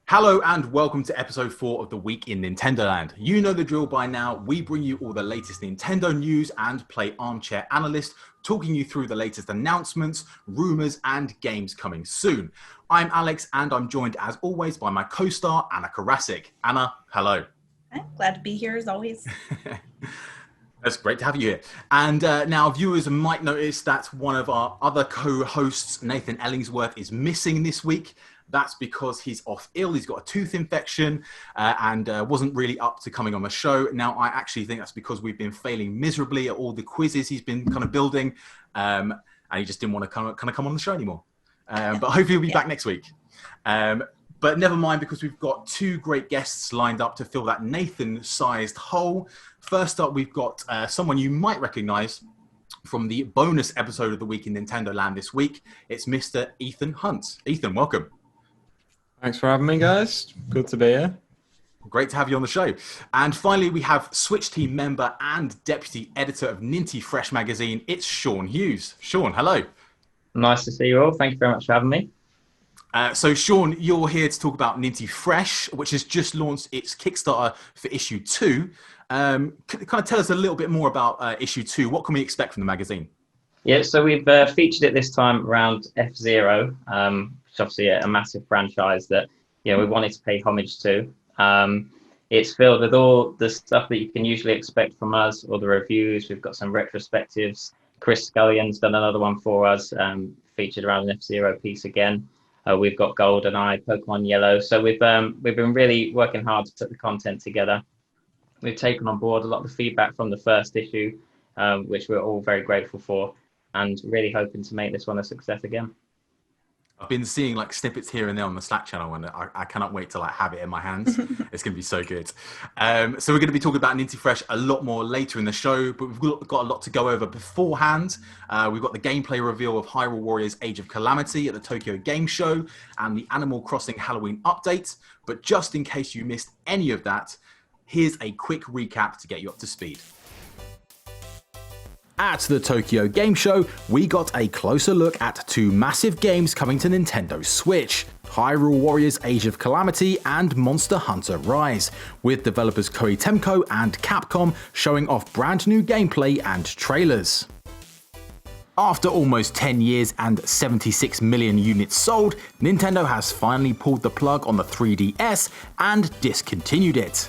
Hello and welcome to episode 4 of the Week in Nintendo Land. You know the drill by now. We bring you all the latest Nintendo news and play armchair analyst, talking you through the latest announcements, rumors, and games coming soon. I'm Alex, and I'm joined as always by my co-star, Anna Karasik. Anna, hello. I'm glad to be here as always. That's great to have you here. And now viewers might notice that one of our other co-hosts, Nathan Ellingsworth, is missing this week. That's because he's off ill. He's got a tooth infection and wasn't really up to coming on the show. Now, I actually think that's because we've been failing miserably at all the quizzes he's been kind of building. And he just didn't want to kind of come on the show anymore. But hopefully he'll be back next week. But never mind, because we've got two great guests lined up to fill that Nathan-sized hole. First up, we've got someone you might recognize from the bonus episode of the Week in Nintendo Land this week. It's Mr. Ethan Hunt. Ethan, welcome. Thanks for having me, guys. Good to be here. Great to have you on the show. And finally, we have Switch Team member and deputy editor of Ninty Fresh magazine. It's Shaun Hughes. Shaun, hello. Nice to see you all. Thank you very much for having me. So, Shaun, you're here to talk about Ninty Fresh, which has just launched its Kickstarter for issue 2. Kind of tell us a little bit more about issue 2. What can we expect from the magazine? Yeah, so we've featured it this time around F-Zero, which is obviously a massive franchise that we wanted to pay homage to. It's filled with all the stuff that you can usually expect from us, all the reviews. We've got some retrospectives. Chris Scullion's done another one for us, featured around an F-Zero piece again. We've got GoldenEye, Pokemon Yellow. So we've been really working hard to put the content together. We've taken on board a lot of the feedback from the first issue, which we're all very grateful for, and really hoping to make this one a success again. I've been seeing like snippets here and there on the Slack channel, and I cannot wait to like have it in my hands. It's going to be so good. So we're going to be talking about Ninty Fresh a lot more later in the show, but we've got a lot to go over beforehand. We've got the gameplay reveal of Hyrule Warriors Age of Calamity at the Tokyo Game Show and the Animal Crossing Halloween update. But just in case you missed any of that, here's a quick recap to get you up to speed. At the Tokyo Game Show, we got a closer look at two massive games coming to Nintendo Switch: Hyrule Warriors Age of Calamity and Monster Hunter Rise, with developers Koei Tecmo and Capcom showing off brand new gameplay and trailers. After almost 10 years and 76 million units sold, Nintendo has finally pulled the plug on the 3DS and discontinued it.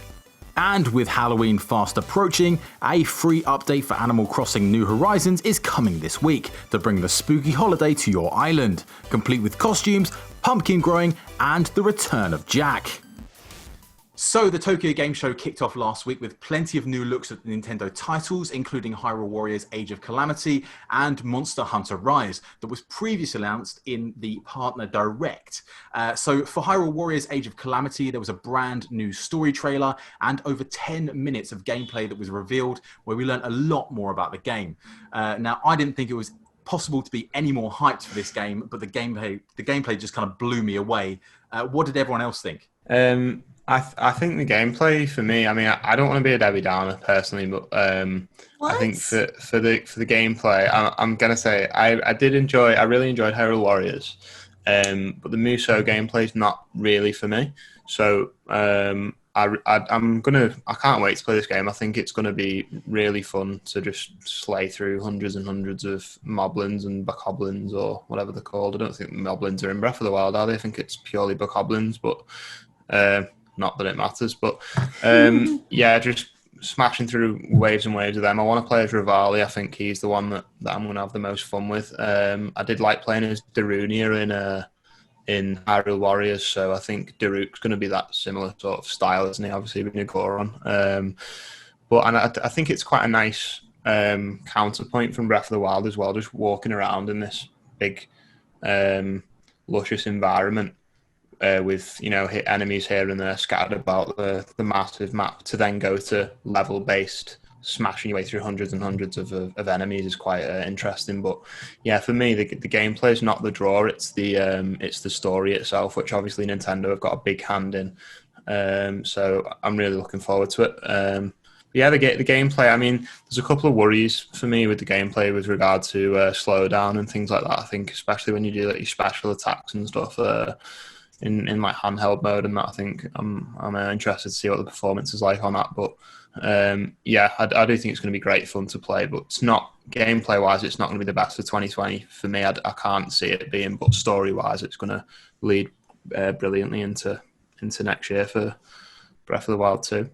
And with Halloween fast approaching, a free update for Animal Crossing New Horizons is coming this week to bring the spooky holiday to your island, complete with costumes, pumpkin growing, and the return of Jack. So the Tokyo Game Show kicked off last week with plenty of new looks at Nintendo titles, including Hyrule Warriors Age of Calamity and Monster Hunter Rise, that was previously announced in the Partner Direct. So for Hyrule Warriors Age of Calamity, there was a brand new story trailer and over 10 minutes of gameplay that was revealed, where we learned a lot more about the game. Now, I didn't think it was possible to be any more hyped for this game, but the gameplay just kind of blew me away. What did everyone else think? I think the gameplay for me, I mean, I don't want to be a Debbie Downer personally, but I think for the gameplay, I'm gonna say I really enjoyed Hyrule Warriors, but the Musou gameplay is not really for me. So I can't wait to play this game. I think it's gonna be really fun to just slay through hundreds and hundreds of moblins and bokoblins or whatever they're called. I don't think moblins are in Breath of the Wild, are they? I think it's purely bokoblins, but not that it matters, but just smashing through waves and waves of them. I want to play as Rivali. I think he's the one that I'm going to have the most fun with. I did like playing as Darunia in Hyrule Warriors, so I think Daruk's going to be that similar sort of style, isn't he? Obviously being a Goron. I think it's quite a nice counterpoint from Breath of the Wild as well, just walking around in this big, luscious environment. With enemies here and there scattered about the massive map, to then go to level based smashing your way through hundreds and hundreds of enemies is quite interesting. But yeah, for me, the gameplay is not the draw; it's the story itself, which obviously Nintendo have got a big hand in. So I'm really looking forward to it. yeah, the gameplay. I mean, there's a couple of worries for me with the gameplay with regard to slowdown and things like that. I think especially when you do like your special attacks and stuff in like handheld mode and that. I think I'm interested to see what the performance is like on that. But yeah, I do think it's going to be great fun to play. But it's not gameplay wise. It's not going to be the best of 2020 for me. I can't see it being. But story wise, it's going to lead brilliantly into next year for Breath of the Wild 2.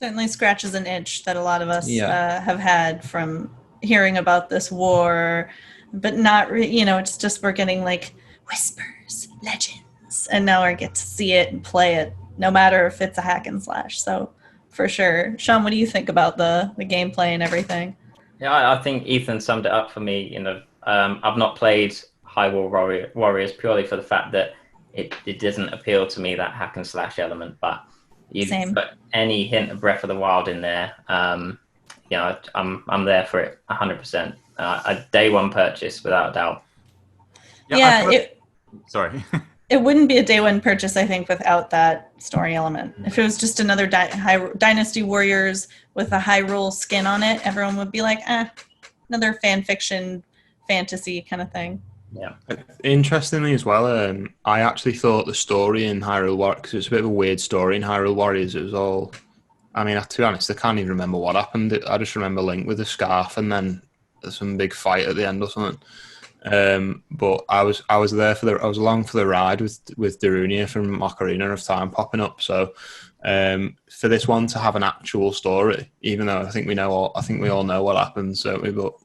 Certainly scratches an itch that a lot of us have had from hearing about this war, but not, it's just we're getting like whispers, legends, and now I get to see it and play it, no matter if it's a hack and slash. So for sure. Shaun, what do you think about the gameplay and everything? Yeah, I think Ethan summed it up for me. I've not played Hyrule Warriors purely for the fact that it doesn't appeal to me, that hack and slash element, but you put any hint of Breath of the Wild in there, I'm there for it 100%. A day one purchase without a doubt. Sorry. It wouldn't be a day one purchase, I think, without that story element. If it was just another Dynasty Warriors with a Hyrule skin on it, everyone would be like, another fan fiction, fantasy kind of thing. Yeah. Interestingly as well, I actually thought the story in Hyrule Warriors, because it's a bit of a weird story in Hyrule Warriors, it was all, I mean, to be honest, I can't even remember what happened. I just remember Link with a scarf and then some big fight at the end or something. But I was along for the ride with Darunia from Ocarina of Time popping up. So for this one to have an actual story, even though I think we all know what happens, certainly, but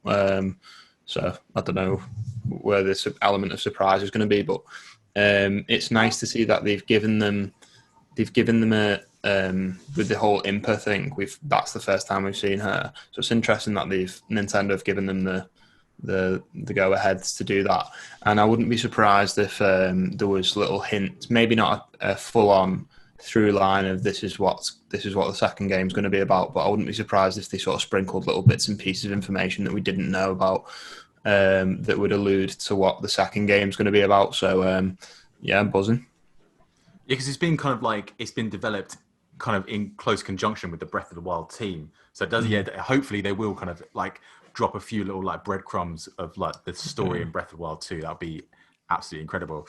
so I don't know where this element of surprise is going to be, but it's nice to see that they've given them a with the whole Impa thing. That's the first time we've seen her, so it's interesting that Nintendo have given them the go aheads to do that. And I wouldn't be surprised if there was little hints, maybe not a full on through line of this is what the second game's going to be about, but I wouldn't be surprised if they sort of sprinkled little bits and pieces of information that we didn't know about that would allude to what the second game's going to be about. So yeah, I'm buzzing. Yeah, because it's been developed kind of in close conjunction with the Breath of the Wild team. So it does, hopefully they will kind of like drop a few little like breadcrumbs of like the story in Breath of the Wild 2. That'd be absolutely incredible.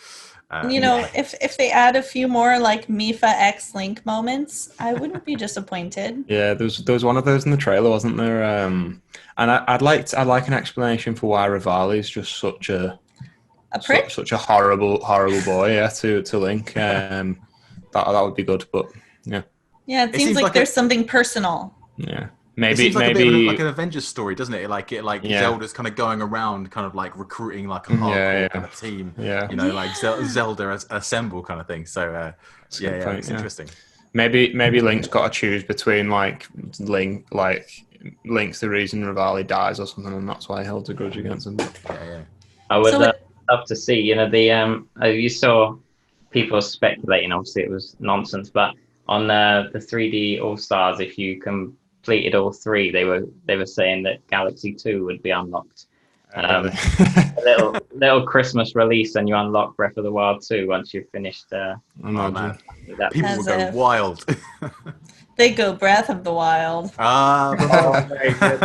If they add a few more like Mifa X Link moments, I wouldn't be disappointed. Yeah, there was one of those in the trailer, wasn't there? And I'd like an explanation for why Rivali is just such a prick, such a horrible boy. Yeah, to Link. That would be good, but yeah. Yeah, it seems like there's something personal. Yeah. It seems like a bit of like an Avengers story, doesn't it? Zelda's kind of going around, kind of like recruiting like a hardcore kind of team. Yeah. Like Zelda assemble kind of thing. So it's interesting. Maybe Link's got to choose between Link's the reason Rivali dies or something, and that's why he holds a grudge against him. Yeah. I would love to see. You saw people speculating. Obviously, it was nonsense, but on the 3D All Stars, if you completed all three, they were saying that Galaxy 2 would be unlocked. Really? a little Christmas release, and you unlock Breath of the Wild 2 once you've finished. Oh man, people will go wild. They go Breath of the Wild. Very good.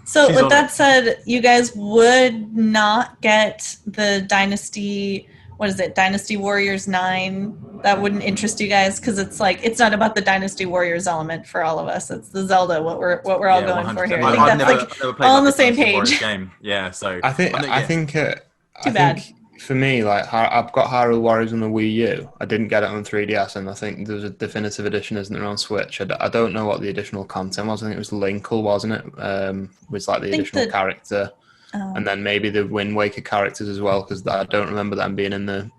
So with that said, you guys would not get the Dynasty. What is it? Dynasty Warriors 9. That wouldn't interest you guys because it's not about the Dynasty Warriors element for all of us. It's the Zelda. What we're all going 100%. For here. I think I've that's never played all on the same page. Game. Yeah. So I think for me, like I've got Hyrule Warriors on the Wii U. I didn't get it on 3DS, and I think there's a definitive edition, isn't there, on Switch? I don't know what the additional content was. I think it was Linkle, wasn't it? Was like the additional character. And then maybe the Wind Waker characters as well, because I don't remember them being in the.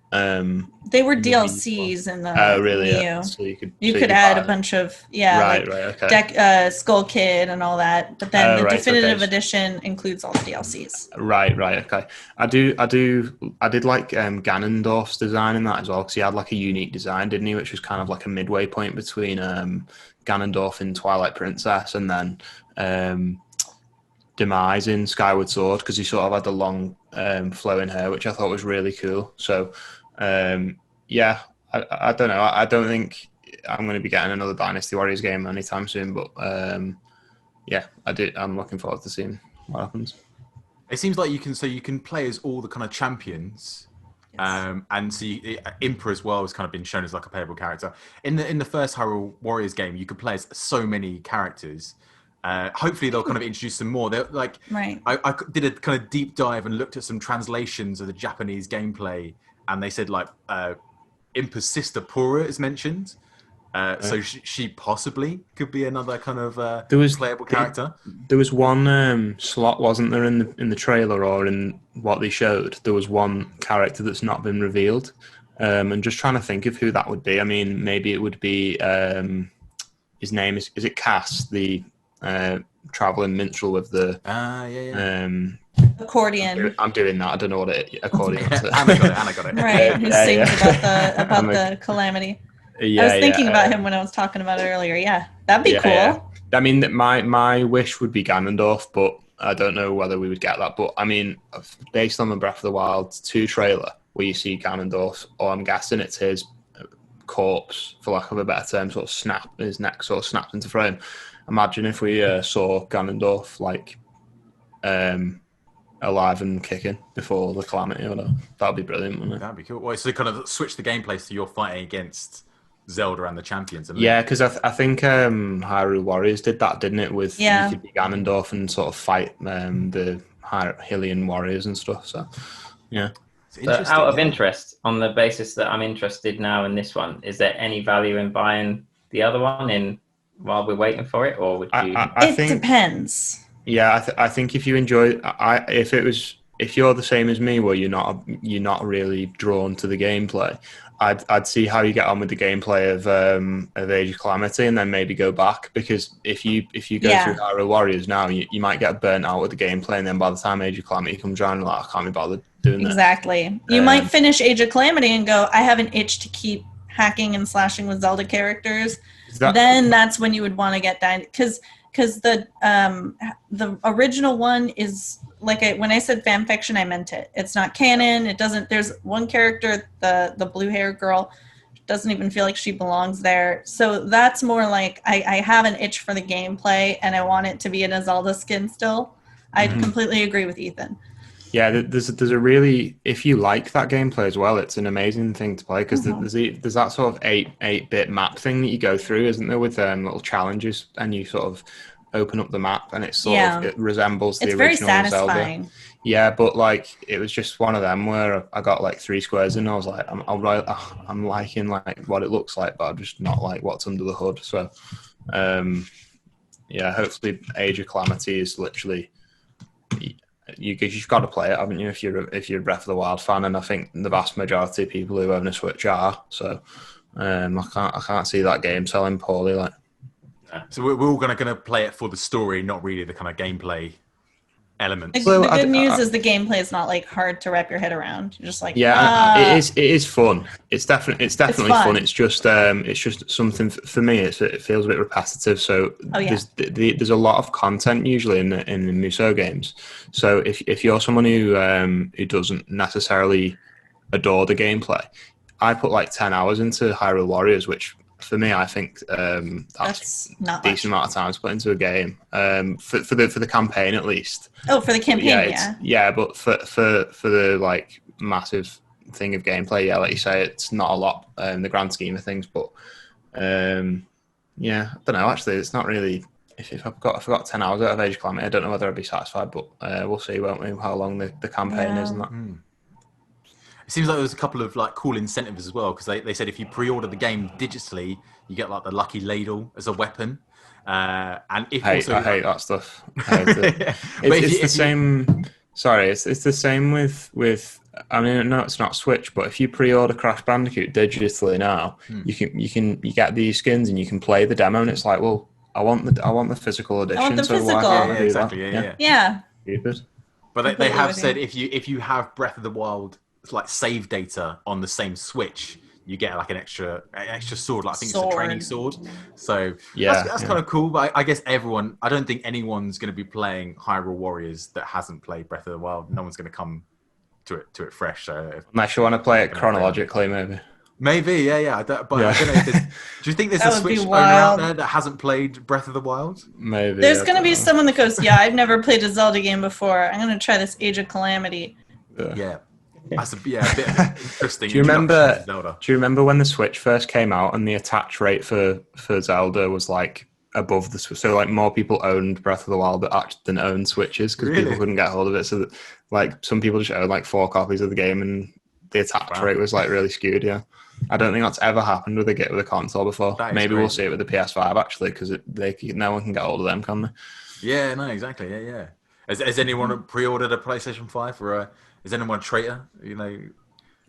They were DLCs in the. Oh, really? Wii U. Yeah. So you could add a bunch of okay. Skull Kid and all that, but then the definitive edition includes all the DLCs. Right. Okay. I did like Ganondorf's design in that as well, because he had like a unique design, didn't he? Which was kind of like a midway point between Ganondorf in Twilight Princess and then. Demise in Skyward Sword, because he sort of had the long flowing hair, which I thought was really cool. So I don't know. I don't think I'm going to be getting another Dynasty Warriors game anytime soon. But yeah, I'm looking forward to seeing what happens. It seems like you can play as all the kind of champions. Yes. And see, Impa as well has kind of been shown as like a playable character. In the first Hyrule Warriors game, you could play as so many characters. Hopefully they'll kind of introduce some more. They're like, right. I did a kind of deep dive and looked at some translations of the Japanese gameplay, and they said like Impa's sister Pura is mentioned. So she possibly could be another kind of playable character. There was one slot, wasn't there, in the trailer or in what they showed? There was one character that's not been revealed. And just trying to think of who that would be. I mean, maybe it would be his name is it Cass, the traveling minstrel with the accordion. I'm doing that. I don't know what accordion. Anna got it. Right, who sings about the Calamity. Yeah, I was thinking about him when I was talking about it earlier. Yeah, that'd be cool. Yeah. I mean, my wish would be Ganondorf, but I don't know whether we would get that. But I mean, based on the Breath of the Wild 2 trailer, where you see Ganondorf, or I'm guessing it's his corpse, for lack of a better term, sort of his neck sort of snapped into frame. Imagine if we saw Ganondorf like alive and kicking before the Calamity or whatever. That'd be brilliant, wouldn't it? That'd be cool. Well, so kind of switch the gameplay so you're fighting against Zelda and the champions. Yeah, because I think Hyrule Warriors did that, didn't it? With you could be Ganondorf and sort of fight the Hylian warriors and stuff. So yeah. But out of interest, on the basis that I'm interested now in this one, is there any value in buying the other one while we're waiting for it, or would you? I think depends. Yeah, I think if you enjoy, if you're the same as me, where you're not really drawn to the gameplay, I'd see how you get on with the gameplay of Age of Calamity, and then maybe go back, because if you go through Hyrule Warriors now, you might get burnt out with the gameplay, and then by the time Age of Calamity comes around, you're like, I can't be bothered doing that. Exactly. You might finish Age of Calamity and go, I have an itch to keep hacking and slashing with Zelda characters. Then that's when you would want to get that, because the original one is like when I said fan fiction, I meant it. It's not canon. It doesn't. There's one character, the blue hair girl, doesn't even feel like she belongs there. So that's more like I have an itch for the gameplay and I want it to be in a Zelda skin still. I completely agree with Ethan. Yeah, there's a really, if you like that gameplay as well, it's an amazing thing to play, because there's that sort of 8-bit map thing that you go through, isn't there, with little challenges, and you sort of open up the map, and it it resembles the original satisfying. Zelda. Yeah, but like it was just one of them where I got like 3 squares in, and I was like, I'm liking like what it looks like, but I'm just not like what's under the hood. So yeah, hopefully Age of Calamity is literally. You've got to play it, haven't you? If you're a Breath of the Wild fan, and I think the vast majority of people who own a Switch are. So I can't see that game selling poorly. Like, so we're all going to play it for the story, not really the kind of gameplay elements. The good news is the gameplay is not like hard to wrap your head around. You're just like, it is fun. It's definitely fun. It's just something for me. It feels a bit repetitive. So there's a lot of content usually in the Musou games. So if you're someone who doesn't necessarily adore the gameplay, I put like 10 hours into Hyrule Warriors, which for me, I think that's not a decent amount of time to put into a game for the campaign at least. Oh, for the campaign, yeah. But for the like massive thing of gameplay, like you say, it's not a lot in the grand scheme of things. But I don't know. Actually, it's not really. If I've got 10 hours out of Age of Calamity, I don't know whether I'd be satisfied. But we'll see, won't we? How long the campaign is and that. It seems like there's a couple of like cool incentives as well, because they said if you pre-order the game digitally, you get like the lucky ladle as a weapon. And if I hate that stuff. It's the same. Sorry, it's the same with. I mean, no, it's not Switch, but if you pre-order Crash Bandicoot digitally now, you get these skins and you can play the demo, and it's like, well, I want the physical edition. I want the physical. Why can't I do exactly. that? Yeah. Stupid. But they have said if you have Breath of the Wild like save data on the same Switch, you get like an extra sword. Like I think it's a training sword. So that's kind of cool. But I guess I don't think anyone's going to be playing Hyrule Warriors that hasn't played Breath of the Wild. No one's going to come to it fresh. So unless you want to play it chronologically, maybe. Maybe, yeah. I don't know. Do you think there's That a would be Switch owner out wild. there that hasn't played Breath of the Wild? Maybe. There's going to be someone that goes, yeah, I've never played a Zelda game before. I'm going to try this Age of Calamity. Yeah. That's a bit of an interesting. Do you remember when the Switch first came out and the attach rate for Zelda was like above the Switch? So like more people owned Breath of the Wild than owned Switches because people couldn't get hold of it. So that, like some people just owned like 4 copies of the game and the attach rate was like really skewed. Yeah, I don't think that's ever happened with a console before. Maybe we'll see it with the PS5 actually because no one can get hold of them, can they? Yeah, no, exactly. Yeah. Has anyone pre-ordered a PlayStation 5 or is anyone a traitor? You know.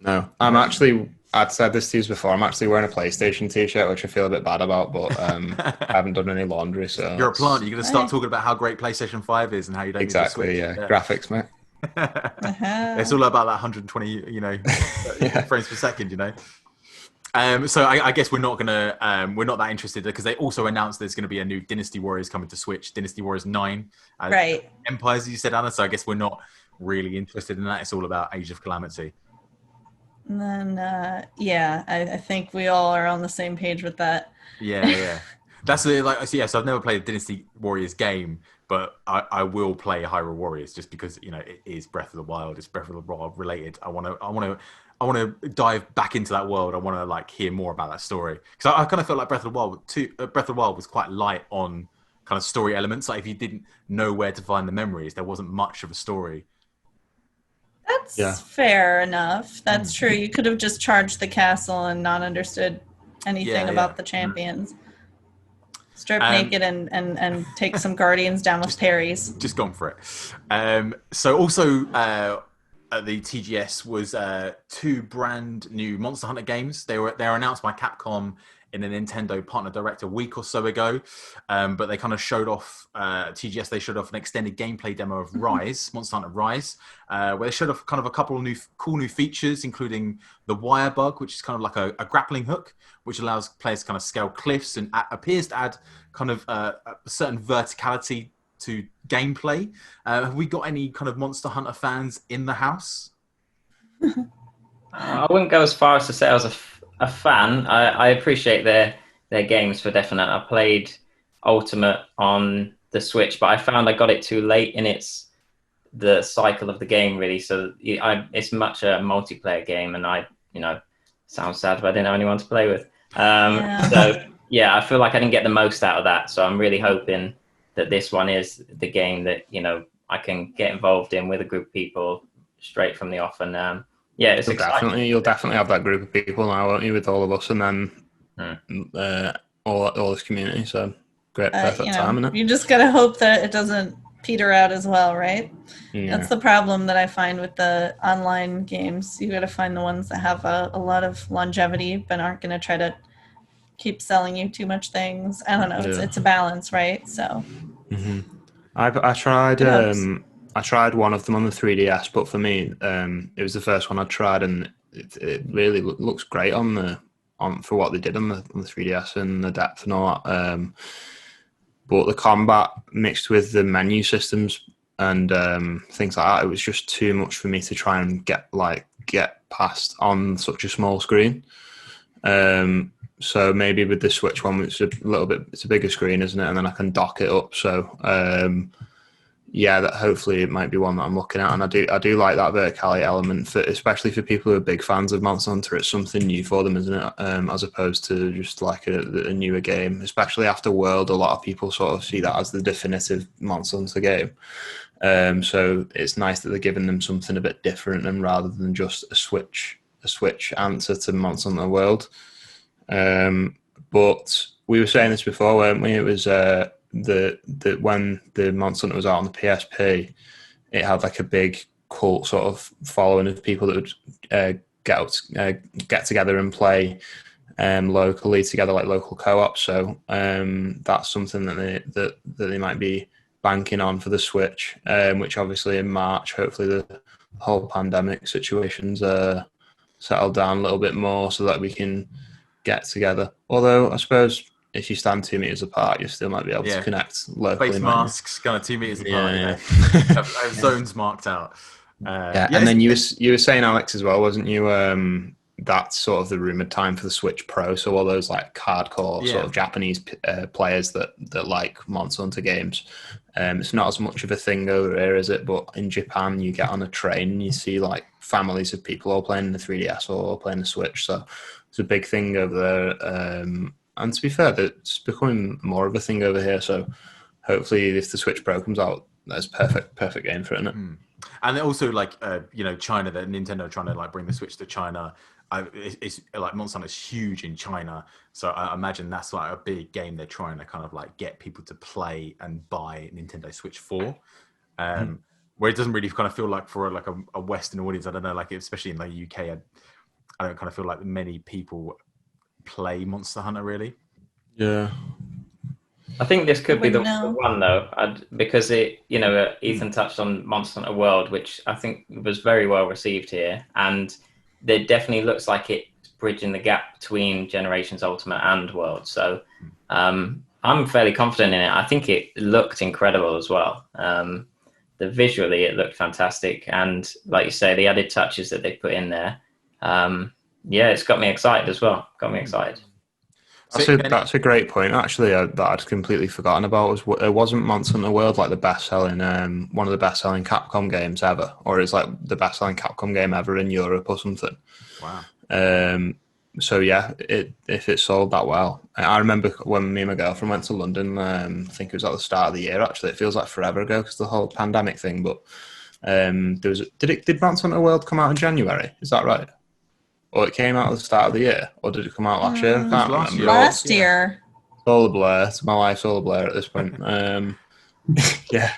No, I'd said this to you before. I'm actually wearing a PlayStation t-shirt, which I feel a bit bad about, but I haven't done any laundry. So you're a plant. You're going to start talking about how great PlayStation 5 is and how you don't exactly. Need yeah, graphics, mate. It's all about that 120, frames per second, So I guess we're not that interested because they also announced there's going to be a new Dynasty Warriors coming to Switch, Dynasty Warriors 9, right? Empires, as you said, Anna. So I guess we're not really interested in that. It's all about Age of Calamity. And then, I think we all are on the same page with that. Yeah. That's so I've never played a Dynasty Warriors game, but I will play Hyrule Warriors just because it is Breath of the Wild. It's Breath of the Wild related. I want to dive back into that world. I want to hear more about that story because I kind of felt like Breath of the Wild was quite light on kind of story elements. Like if you didn't know where to find the memories, there wasn't much of a story. That's fair enough. That's true. You could have just charged the castle and not understood anything about the champions. Strip naked and take some guardians down with parries. Just gone for it. So also at the TGS was 2 brand new Monster Hunter games. They were announced by Capcom in a Nintendo Partner Direct a week or so ago, but they kind of showed off TGS. They showed off an extended gameplay demo of Rise, Monster Hunter Rise, where they showed off kind of a couple of cool new features, including the wire bug, which is kind of like a grappling hook, which allows players to kind of scale cliffs and appears to add kind of a certain verticality to gameplay. Have we got any kind of Monster Hunter fans in the house? I wouldn't go as far as to say I was a fan. I appreciate their games for definite. I played Ultimate on the Switch, but I found I got it too late in the cycle of the game, really. So it's much a multiplayer game, and sounds sad, but I didn't have anyone to play with. So I feel like I didn't get the most out of that. So I'm really hoping that this one is the game that I can get involved in with a group of people straight from the off, and it's exciting. You'll definitely have that group of people now, won't you, with all of us, and then all this community. So great, perfect time, isn't it? You just gotta hope that it doesn't peter out as well, right? Yeah. That's the problem that I find with the online games. You gotta find the ones that have a lot of longevity, but aren't gonna try to keep selling you too much things. I don't know. It's a balance, right? So. Mm-hmm. I tried one of them on the 3DS, but for me, it was the first one I tried, and it really looks great for what they did on the 3DS and the depth and all that. But the combat mixed with the menu systems and things like that, it was just too much for me to try and get past on such a small screen. So maybe with the Switch one, it's a bigger screen, isn't it? And then I can dock it up. So that hopefully it might be one that I'm looking at. And I do like that verticality element, especially for people who are big fans of Monster Hunter. It's something new for them, isn't it? As opposed to just like a newer game. Especially after World, a lot of people sort of see that as the definitive Monster Hunter game. So it's nice that they're giving them something a bit different, and rather than just a Switch answer to Monster Hunter World. But we were saying this before, weren't we? It was when the Monster Hunter was out on the PSP, it had like a big cult sort of following of people that would get together and play locally together, like local co-ops. So that's something that they might be banking on for the Switch, which obviously in March, hopefully the whole pandemic situation's settled down a little bit more so that we can get together. Although I suppose if you stand 2 meters apart, you still might be able to connect locally. Face masks, kind of 2 meters apart. Have zones marked out. And then you were saying, Alex, as well, wasn't you? that's sort of the rumored time for the Switch Pro. So all those like hardcore sort of Japanese players that like Monster Hunter games, it's not as much of a thing over here, is it? But in Japan, you get on a train and you see like families of people all playing the 3DS or all playing the Switch. So it's a big thing over there. And to be fair, it's becoming more of a thing over here. So hopefully, if the Switch Pro comes out, that's perfect game for it, isn't it? And also, like, China, that Nintendo trying to like bring the Switch to China. It's like Monster Hunter is huge in China, so I imagine that's like a big game they're trying to kind of like get people to play and buy Nintendo Switch for. Where it doesn't really kind of feel like for like a Western audience. I don't know, like especially in the UK, I don't kind of feel like many people play Monster Hunter really. Yeah. I think this could be the one though, because Ethan touched on Monster Hunter World, which I think was very well received here, and it definitely looks like it's bridging the gap between Generations Ultimate and World. So I'm fairly confident in it. I think it looked incredible as well. Visually, it looked fantastic, and like you say, the added touches that they put in there, it's got me excited as well. Got me excited. That's a great point, actually, that I'd completely forgotten about. It wasn't Monster Hunter World like the best-selling, one of the best-selling Capcom games ever, or it's like the best-selling Capcom game ever in Europe or something. Wow. So yeah, if it sold that well, I remember when me and my girlfriend went to London. I think it was at the start of the year. Actually, it feels like forever ago because the whole pandemic thing. But did Monster Hunter World come out in January? Is that right? Or it came out at the start of the year, or did it come out last year? I can't remember. Last year. It's all a blur. My life's all a blur at this point. Yeah,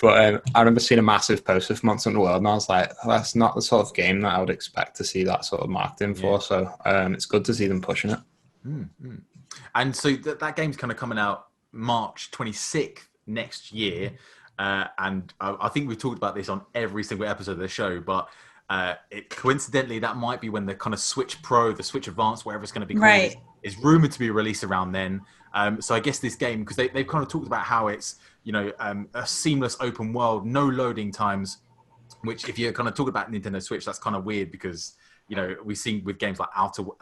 but I remember seeing a massive poster for Monster Hunter World, and I was like, that's not the sort of game that I would expect to see that sort of marketing for. So it's good to see them pushing it. Mm-hmm. And so that game's kind of coming out March 26th next year. And I think we've talked about this on every single episode of the show, but coincidentally, that might be when the kind of Switch Pro, the Switch Advance, whatever it's going to be called, is rumored to be released around then. So I guess this game, because they've kind of talked about how it's, a seamless open world, no loading times, which if you're kind of talking about Nintendo Switch, that's kind of weird because, we've seen with games like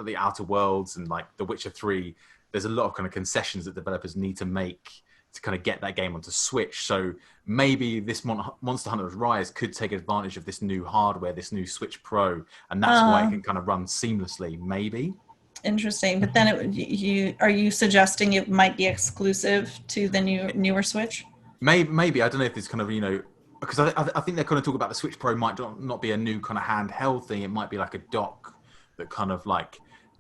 the Outer Worlds and like The Witcher 3, there's a lot of kind of concessions that developers need to make to kind of get that game onto Switch. So maybe this Monster Hunter Rise could take advantage of this new hardware, this new Switch Pro, and that's why it can kind of run seamlessly, maybe. Interesting. But then are you suggesting it might be exclusive to the newer Switch? Maybe. I don't know if it's kind of, because I think they're kind of talking about the Switch Pro might not be a new kind of handheld thing. It might be like a dock that kind of like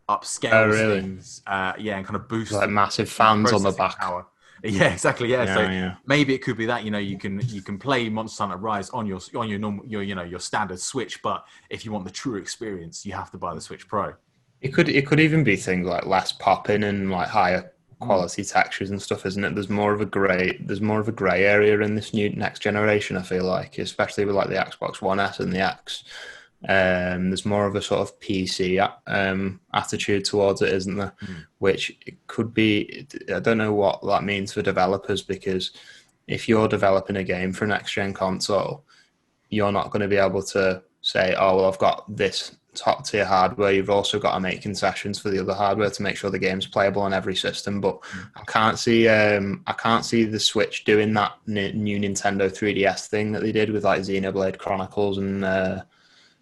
upscales things. And kind of boosts like massive fans on the back. Power. Yeah, exactly. Yeah. Maybe it could be that you can play Monster Hunter Rise on your normal your standard Switch, but if you want the true experience, you have to buy the Switch Pro. It could even be things like less popping and like higher quality textures and stuff, isn't it? There's more of a grey area in this new next generation. I feel like, especially with like the Xbox One S and the X. There's more of a sort of PC attitude towards it, isn't there? Which it could be. I don't know what that means for developers, because if you're developing a game for a next gen console, you're not going to be able to say, "Oh, well, I've got this top tier hardware." You've also got to make concessions for the other hardware to make sure the game's playable on every system. But I can't see the Switch doing that new Nintendo 3DS thing that they did with like Xenoblade Chronicles and.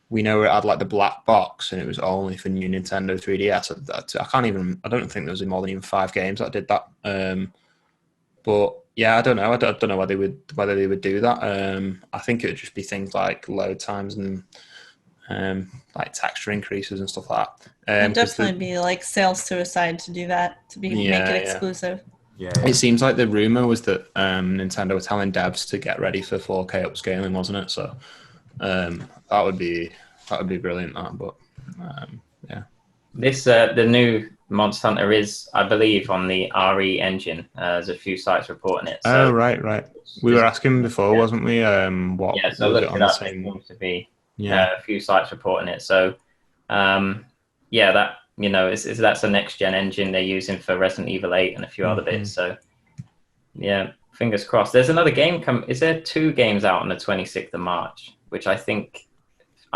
We know it had like the black box and it was only for new Nintendo 3DS. I don't think there was more than even 5 games that did that. But yeah, I don't know. I don't know whether they would do that. I think it would just be things like load times and like texture increases and stuff like that. It'd definitely be like sales suicide to do that, make it exclusive. Yeah. It seems like the rumor was that Nintendo were telling devs to get ready for 4K upscaling, wasn't it? So that would be brilliant. This the new Monster Hunter is, I believe, on the RE engine. There's a few sites reporting it. So right. We were asking before, wasn't we? What? Yeah, so look it up. There seems to be a few sites reporting it. So that that's a next gen engine they're using for Resident Evil 8 and a few other bits. So yeah, fingers crossed. There's another game Is there 2 games out on the 26th of March? Which I think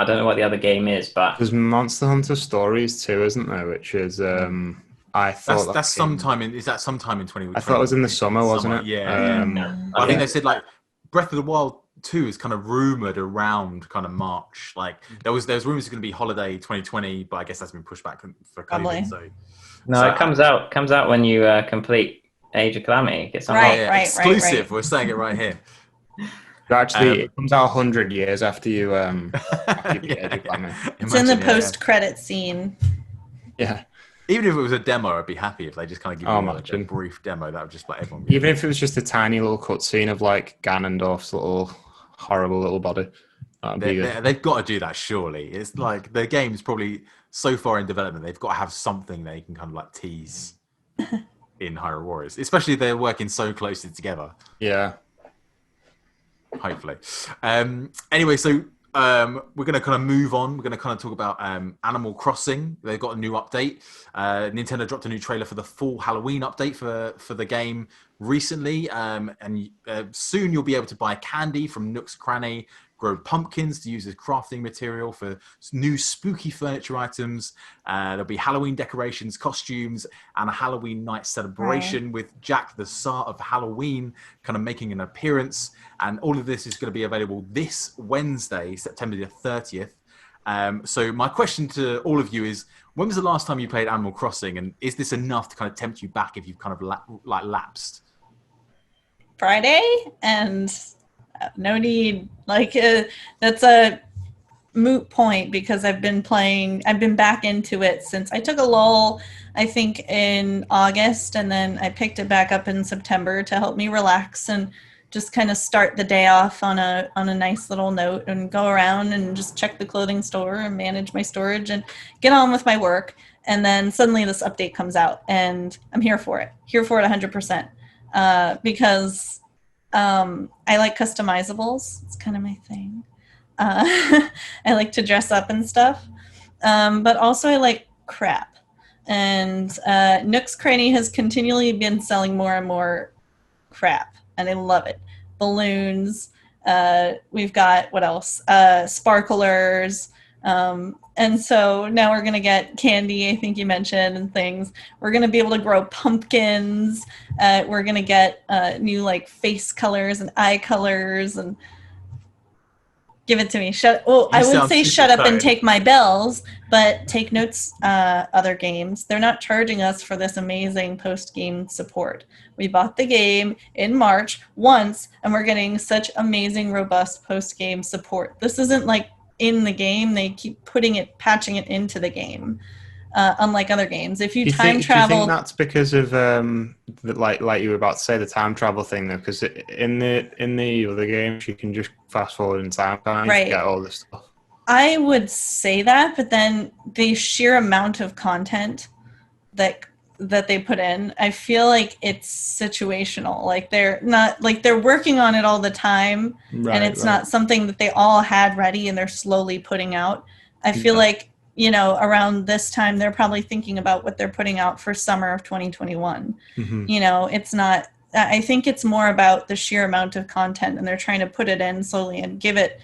I don't know what the other game is, but there's Monster Hunter Stories too, isn't there? Which is I thought that's sometime in. Is that sometime in 2020? I thought it was in the summer, wasn't it? Yeah. I think they said like Breath of the Wild 2 is kind of rumored around kind of March. Like there was rumors it's going to be holiday 2020, but I guess that's been pushed back for COVID. Probably. So it comes out when you complete Age of Calamity. It's exclusive. We're saying it right here. Actually, it comes out 100 years after you. It's in the post-credit scene. Yeah. Even if it was a demo, I'd be happy if they just kind of give you a brief demo. That would just let everyone. Even if it was just a tiny little cutscene of like Ganondorf's little horrible little body. They've got to do that, surely. It's like the game's probably so far in development, they've got to have something they can kind of like tease in Hyrule Warriors, especially if they're working so closely together. Yeah. Hopefully. Anyway, so we're going to kind of move on. We're going to kind of talk about Animal Crossing. They've got a new update. Nintendo dropped a new trailer for the fall Halloween update for the game recently. And soon you'll be able to buy candy from Nook's Cranny, grow pumpkins to use as crafting material for new spooky furniture items. There'll be Halloween decorations, costumes, and a Halloween night celebration with Jack the Tsar of Halloween kind of making an appearance. And all of this is going to be available this Wednesday, September the 30th. So my question to all of you is, when was the last time you played Animal Crossing? And is this enough to kind of tempt you back if you've kind of lapsed? Friday, and no need. Like that's a moot point because I've been back into it since I took a lull, I think in August, and then I picked it back up in September to help me relax and just kind of start the day off on a nice little note and go around and just check the clothing store and manage my storage and get on with my work. And then suddenly this update comes out and I'm here for it 100%, because I like customizables. It's kind of my thing. I like to dress up and stuff, but also I like crap. And Nook's Cranny has continually been selling more and more crap, and I love it. Balloons. We've got, what else? Sparklers. And so now we're going to get candy, I think you mentioned, and things. We're going to be able to grow pumpkins. We're going to get new like face colors and eye colors, and give it to me. I would say shut up and take my bells, but take notes, other games. They're not charging us for this amazing post-game support. We bought the game in March once, and we're getting such amazing, robust post-game support. This isn't like in the game. They keep patching it into the game, unlike other games. If you time travel... Do you think that's because of, like you were about to say, the time travel thing, though? Because in the other games, you can just fast forward in time, right, to get all this stuff. I would say that, but then the sheer amount of content that they put in, I feel like it's situational. Like they're working on it all the time, and it's not something that they all had ready and they're slowly putting out. I feel like, around this time, they're probably thinking about what they're putting out for summer of 2021. Mm-hmm. It's not, I think it's more about the sheer amount of content, and they're trying to put it in slowly and give it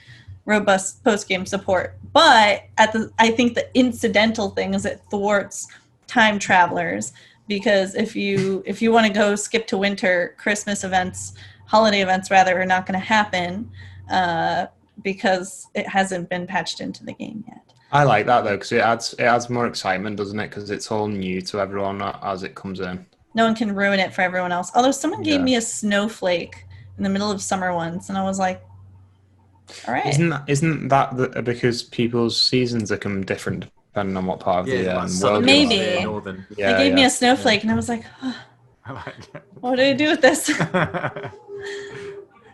robust post-game support. But I think the incidental thing is it thwarts time travelers, because if you want to go skip to winter, Christmas events, holiday events rather, are not going to happen because it hasn't been patched into the game yet. I like that though, because it adds more excitement, doesn't it? Because it's all new to everyone as it comes in. No one can ruin it for everyone else. Although someone gave me a snowflake in the middle of summer once, and I was like, all right. Isn't that because people's seasons become different depending on what part of the world? Maybe. They gave me a snowflake, and I was like, oh, what do I do with this?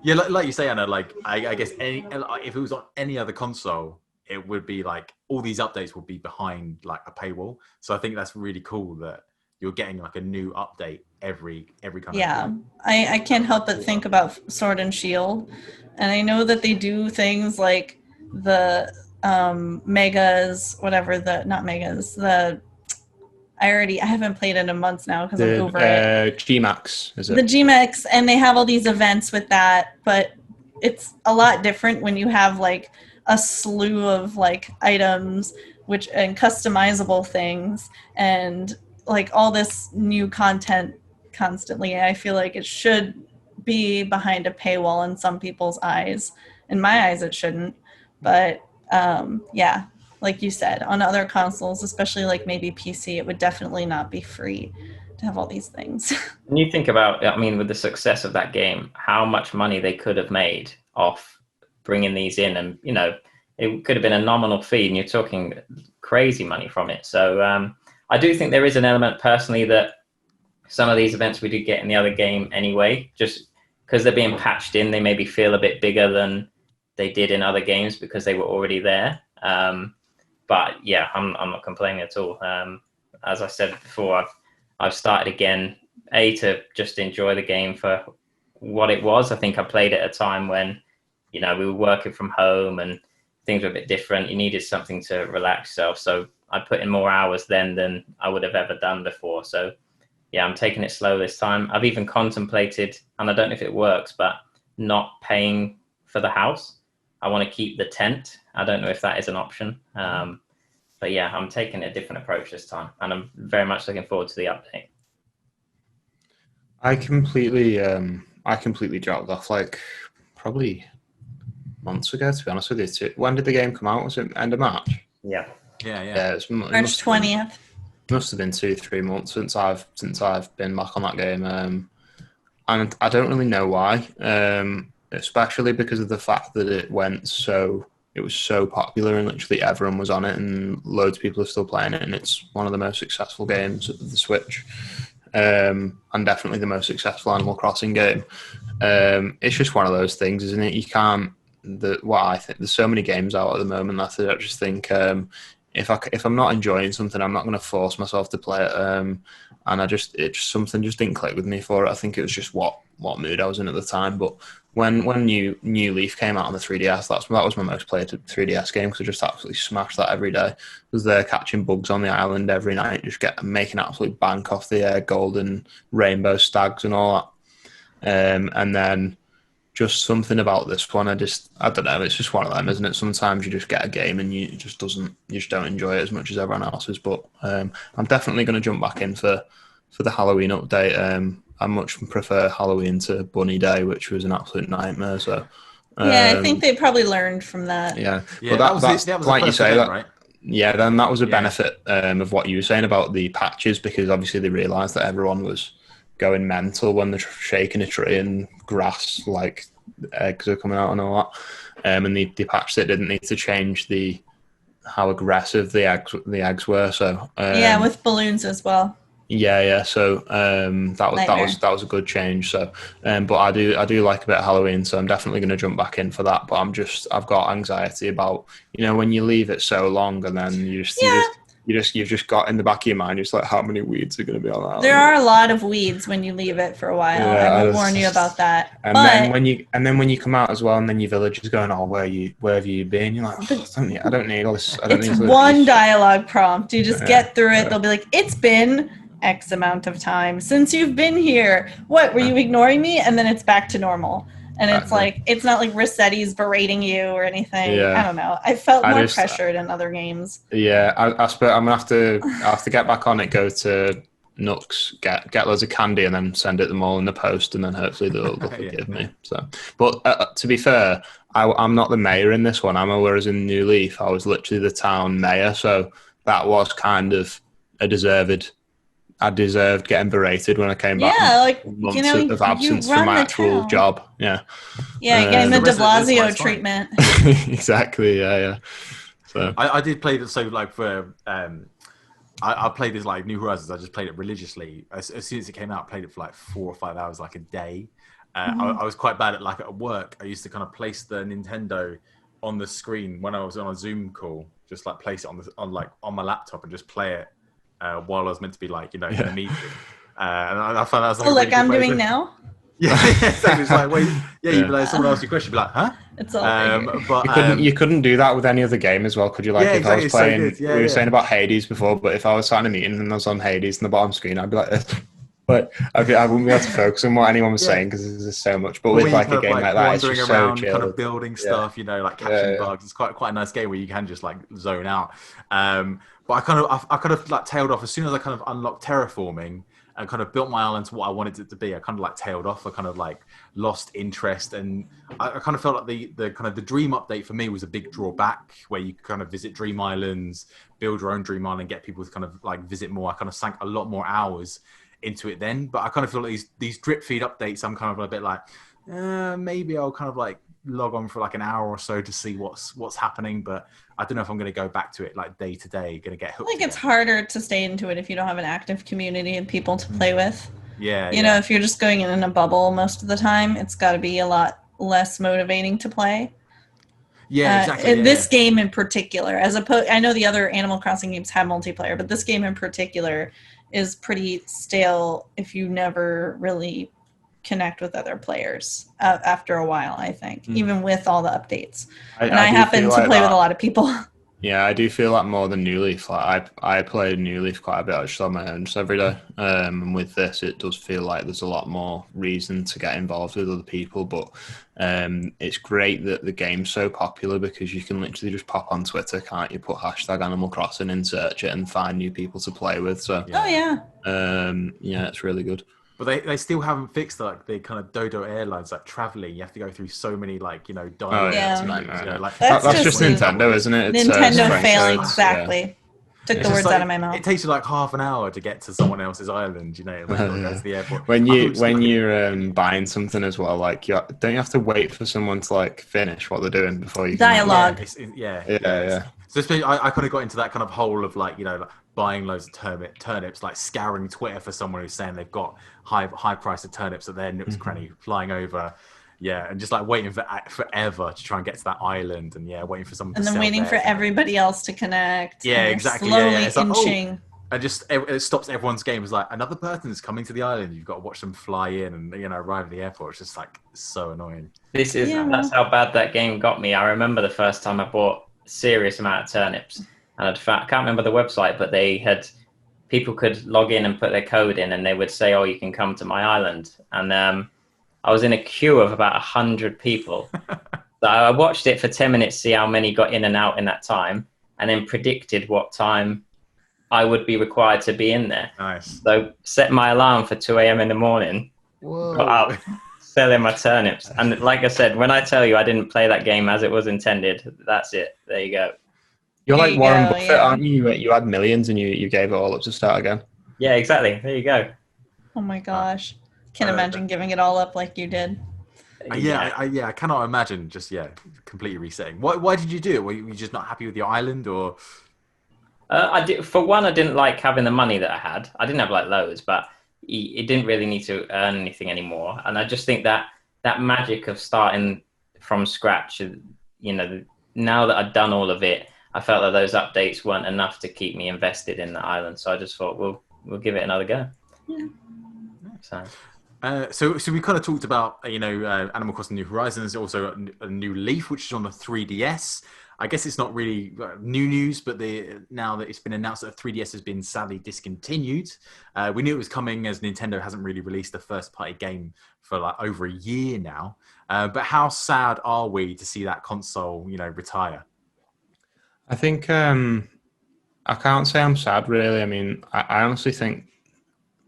Yeah, like you say, Anna, like I guess if it was on any other console, it would be like all these updates would be behind like a paywall. So I think that's really cool that you're getting like a new update every kind of. Yeah, I can't help but think about Sword and Shield, and I know that they do things like the megas, whatever I haven't played it in a month now because I'm over it. GMAX, is it? The GMAX, and they have all these events with that, but it's a lot different when you have like a slew of like items and customizable things and like all this new content constantly. I feel like it should be behind a paywall in some people's eyes. In my eyes, it shouldn't. But yeah, like you said, on other consoles, especially like maybe PC, it would definitely not be free to have all these things. When you think about, I mean, with the success of that game, how much money they could have made off bringing these in, and you know, it could have been a nominal fee, and you're talking crazy money from it. So I do think there is an element personally that some of these events we did get in the other game anyway, just because they're being patched in, they maybe feel a bit bigger than they did in other games because they were already there. But yeah, I'm not complaining at all. As I said before, I've started again, to just enjoy the game for what it was. I think I played at a time when, you know, we were working from home and things were a bit different. You needed something to relax yourself. So I put in more hours then than I would have ever done before. So yeah, I'm taking it slow this time. I've even contemplated, and I don't know if it works, but not paying for the house. I want to keep the tent. I don't know if that is an option. But yeah, I'm taking a different approach this time, and I'm very much looking forward to the update. I completely dropped off like probably months ago, to be honest with you. When did the game come out? Was it end of March? Yeah. It's March 20th. Must have been 2-3 months since I've been back on that game, and I don't really know why. Especially because of the fact that it was so popular and literally everyone was on it, and loads of people are still playing it, and it's one of the most successful games of the Switch, and definitely the most successful Animal Crossing game. It's just one of those things, isn't it? You can't. I think there's so many games out at the moment that I just think if I'm not enjoying something, I'm not going to force myself to play it. And something just didn't click with me for it. I think it was just what mood I was in at the time. But when New Leaf came out on the 3DS, that was my most played 3DS game, because I just absolutely smashed that every day. I was there catching bugs on the island every night, just making absolute bank off the golden rainbow stags and all that. And then just something about this one, I don't know, it's just one of them, isn't it? Sometimes you just get a game and you just don't enjoy it as much as everyone else's. But I'm definitely going to jump back in for the Halloween update. I much prefer Halloween to Bunny Day, which was an absolute nightmare. So yeah, I think they probably learned from that. Yeah, but that's like you say, right? Yeah, then that was a benefit of what you were saying about the patches, because obviously they realised that everyone was going mental when they're shaking a tree and grass, like eggs are coming out and all that. And they patched it, didn't need to change how aggressive the eggs were. So yeah, with balloons as well. Yeah. So that was a good change. So, but I do like a bit of Halloween, so I'm definitely going to jump back in for that. But I've got anxiety about, you know, when you leave it so long and then you've just got in the back of your mind, just like, how many weeds are going to be on that? There are a lot of weeds when you leave it for a while. Yeah, I will warn you about that. And then when you come out as well, and then your village is going, oh, where have you been? You're like, I don't need all this. It's one dialogue prompt. You just get through it. They'll be like, it's been X amount of time since you've been here. What, were you ignoring me? And then it's back to normal. And it's like, it's not like Rossetti's berating you or anything. Yeah. I don't know. I felt more pressured in other games. Yeah, I suppose I'm gonna have to get back on it. Go to Nooks, get loads of candy, and then send it them all in the post, and then hopefully they'll forgive me. So, but to be fair, I'm not the mayor in this one. Whereas in New Leaf, I was literally the town mayor. So that was kind of I deserved getting berated when I came back. Yeah, like, months of absence from my actual job. Yeah. Yeah, getting the de Blasio treatment. Exactly. Yeah. So I did play this. So like for I played this like New Horizons. I just played it religiously. As soon as it came out, I played it for like 4 or 5 hours, like a day. I was quite bad at work. I used to kind of place the Nintendo on the screen when I was on a Zoom call. Just like place it on my laptop and just play it. While I was meant to be in a meeting, and I found that was like. Oh, like I'm doing now. Yeah, exactly. It's like, wait, you'd be like, someone asks you a question, you'd be like, huh? It's all but you couldn't do that with any other game as well, could you? Like, if I was playing, we were saying about Hades before, but if I was sat in a meeting and I was on Hades in the bottom screen, I'd be like, But I wouldn't be able to focus on what anyone was saying because there's so much. But with like a game like that, it's just around, so chill. kind of building stuff, like catching bugs. It's quite a nice game where you can just like zone out. But I kind of like tailed off as soon as I kind of unlocked terraforming and kind of built my island to what I wanted it to be. I kind of like tailed off. I kind of like lost interest, and I kind of felt like the kind of the dream update for me was a big drawback, where you kind of visit dream islands, build your own dream island, get people to kind of like visit more. I kind of sank a lot more hours into it then, but I kind of feel like these drip feed updates, I'm kind of a bit like, maybe I'll kind of like log on for like an hour or so to see what's happening, but I don't know if I'm going to go back to it like day to day. Going to get hooked. I think it's harder to stay into it if you don't have an active community and people to play with. Yeah, you know, if you're just going in a bubble most of the time, it's got to be a lot less motivating to play. Yeah, exactly. This game in particular, as opposed, I know the other Animal Crossing games have multiplayer, but this game in particular is pretty stale if you never really connect with other players after a while, I think, even with all the updates. I happen to play with a lot of people. Yeah, I do feel that more than New Leaf. Like I played New Leaf quite a bit. I just on my own just every day. And with this, it does feel like there's a lot more reason to get involved with other people. But it's great that the game's so popular because you can literally just pop on Twitter, can't you? Put hashtag Animal Crossing in, search it, and find new people to play with. So yeah, it's really good. But they still haven't fixed like the kind of Dodo Airlines, like traveling. You have to go through so many like that's just Nintendo, isn't it? It's, Nintendo failing exactly. Took the words out of my mouth. It takes you like half an hour to get to someone else's island, when you go to the airport. When you're buying something as well, like don't you have to wait for someone to like finish what they're doing before you dialogue? Yeah. So especially, I kind of got into that kind of hole of like like buying loads of turnips, like scouring Twitter for someone who's saying they've got high price of turnips at their nooks cranny, flying over. Yeah, and just like waiting for forever to try and get to that island, and waiting for someone. And then waiting for everybody else to connect. Yeah, exactly. Slowly inching. And just it stops everyone's game. It's like another person is coming to the island. You've got to watch them fly in and arrive at the airport. It's just like so annoying. That's how bad that game got me. I remember the first time I bought a serious amount of turnips, and I can't remember the website, but they had people could log in and put their code in, and they would say, "Oh, you can come to my island," and I was in a queue of about 100 people. So I watched it for 10 minutes, see how many got in and out in that time, and then predicted what time I would be required to be in there. Nice. So set my alarm for 2 a.m. in the morning. Whoa. Got out, selling my turnips. And like I said, when I tell you I didn't play that game as it was intended, that's it. There you go. You're like Warren Buffett, aren't you? You had millions and you gave it all up to start again. Yeah, exactly. There you go. Oh my gosh. Can't imagine giving it all up like you did. I cannot imagine just completely resetting. Why did you do it? Were you just not happy with your island, or? I did. For one, I didn't like having the money that I had. I didn't have like loads, but it didn't really need to earn anything anymore. And I just think that magic of starting from scratch, now that I'd done all of it, I felt that those updates weren't enough to keep me invested in the island. So I just thought we'll give it another go. Yeah. So we kind of talked about Animal Crossing New Horizons, also a new Leaf, which is on the 3DS. I guess it's not really new news, but now that it's been announced that 3DS has been sadly discontinued. We knew it was coming, as Nintendo hasn't really released a first-party game for like over a year now. But how sad are we to see that console, retire? I think I can't say I'm sad, really. I mean, I honestly think,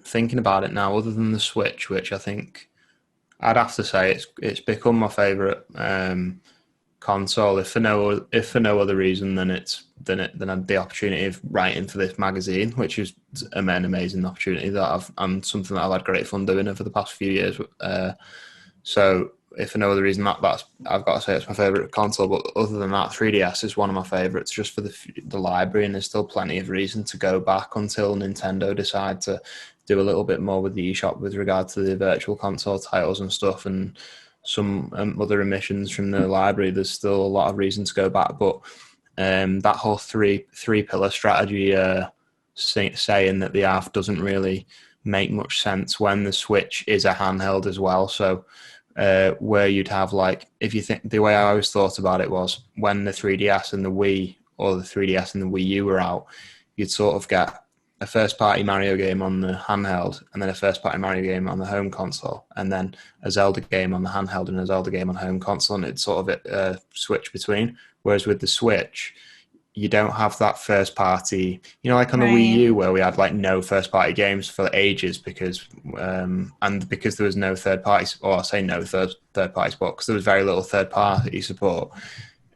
thinking about it now, other than the Switch, which I think I'd have to say it's become my favourite console, if for no other reason than the opportunity of writing for this magazine, which is an amazing opportunity and something that I've had great fun doing over the past few years. So if for no other reason, that's I've got to say it's my favourite console. But other than that, 3DS is one of my favourites just for the library, and there's still plenty of reason to go back until Nintendo decide to do a little bit more with the eShop with regard to the virtual console titles and stuff, and some other omissions from the library. There's still a lot of reason to go back, but that whole three pillar strategy, saying that the ARF doesn't really make much sense when the Switch is a handheld as well. So where you'd have, like, if you think, the way I always thought about it was when the 3DS and the Wii, or the 3DS and the Wii U were out, you'd sort of get a first-party Mario game on the handheld, and then a first-party Mario game on the home console, and then a Zelda game on the handheld and a Zelda game on home console, and it's sort of switch between. Whereas with the Switch, you don't have that first-party, like on the Wii U, where we had like no first-party games for ages because there was no third party, or I say no third-party support because there was very little third-party support.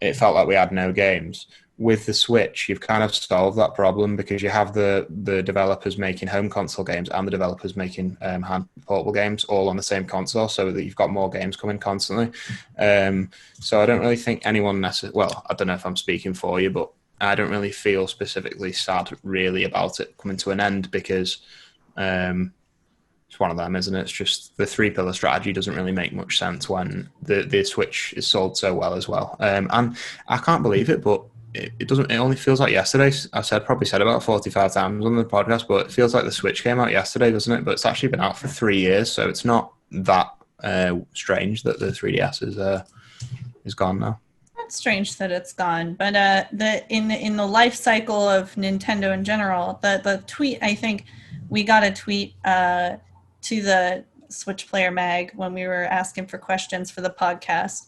It felt like we had no games. With the Switch, you've kind of solved that problem because you have the developers making home console games and the developers making hand portable games all on the same console, so that you've got more games coming constantly. So I don't really think anyone well, I don't know if I'm speaking for you, but I don't really feel specifically sad really about it coming to an end because it's one of them, isn't it? It's just the 3-pillar strategy doesn't really make much sense when the Switch is sold so well as well. And I can't believe it, but it doesn't. It only feels like yesterday. Probably said about 45 times on the podcast, but it feels like the Switch came out yesterday, doesn't it? But it's actually been out for 3 years, so it's not that strange that the 3DS is gone now. It's strange that it's gone, but in the life cycle of Nintendo in general, the tweet, I think we got a tweet to the Switch Player Mag when we were asking for questions for the podcast.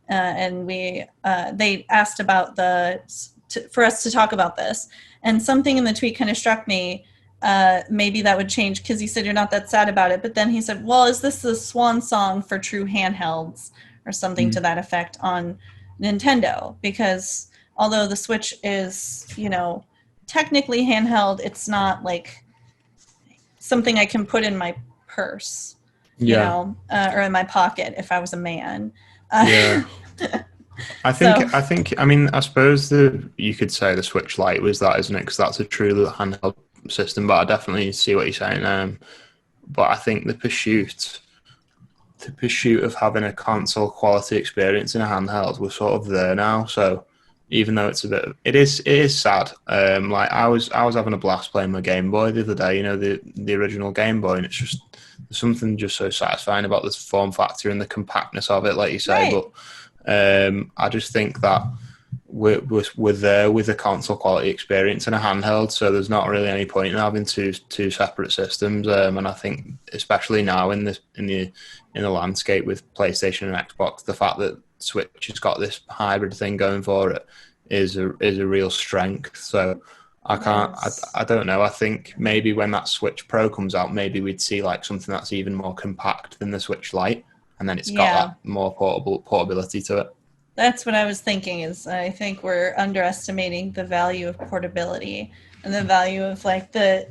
And they asked about for us to talk about this, and something in the tweet kind of struck me. Maybe that would change because he said you're not that sad about it, but then he said, "Well, is this the swan song for true handhelds or something to that effect on Nintendo?" Because although the Switch is, technically handheld, it's not like something I can put in my purse, or in my pocket if I was a man. Yeah. I suppose you could say the Switch Lite was that, isn't it? Because that's a true handheld system, but I definitely see what you're saying. But I think the pursuit of having a console quality experience in a handheld, we're sort of there now. So even though it is sad. Like I was having a blast playing my Game Boy the other day, the original Game Boy, and it's just there's something just so satisfying about this form factor and the compactness of it, like you say. Right. But I just think that we're there with a console quality experience and a handheld, so there's not really any point in having two separate systems. And I think especially now in the landscape with PlayStation and Xbox, the fact that Switch has got this hybrid thing going for it is a real strength. So I don't know. I think maybe when that Switch Pro comes out, maybe we'd see like something that's even more compact than the Switch Lite, and then it's got that more portability to it. That's what I was thinking. Is I think we're underestimating the value of portability and the value of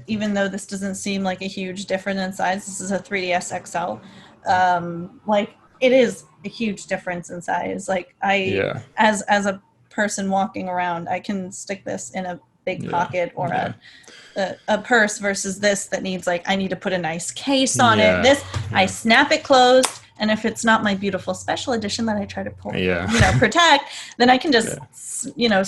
even though this doesn't seem like a huge difference in size, this is a 3DS XL. It is a huge difference in size. As a person walking around, I can stick this in a big pocket or a purse versus this that needs I need to put a nice case on it. I snap it closed, and if it's not my beautiful special edition that I try to protect, then I can just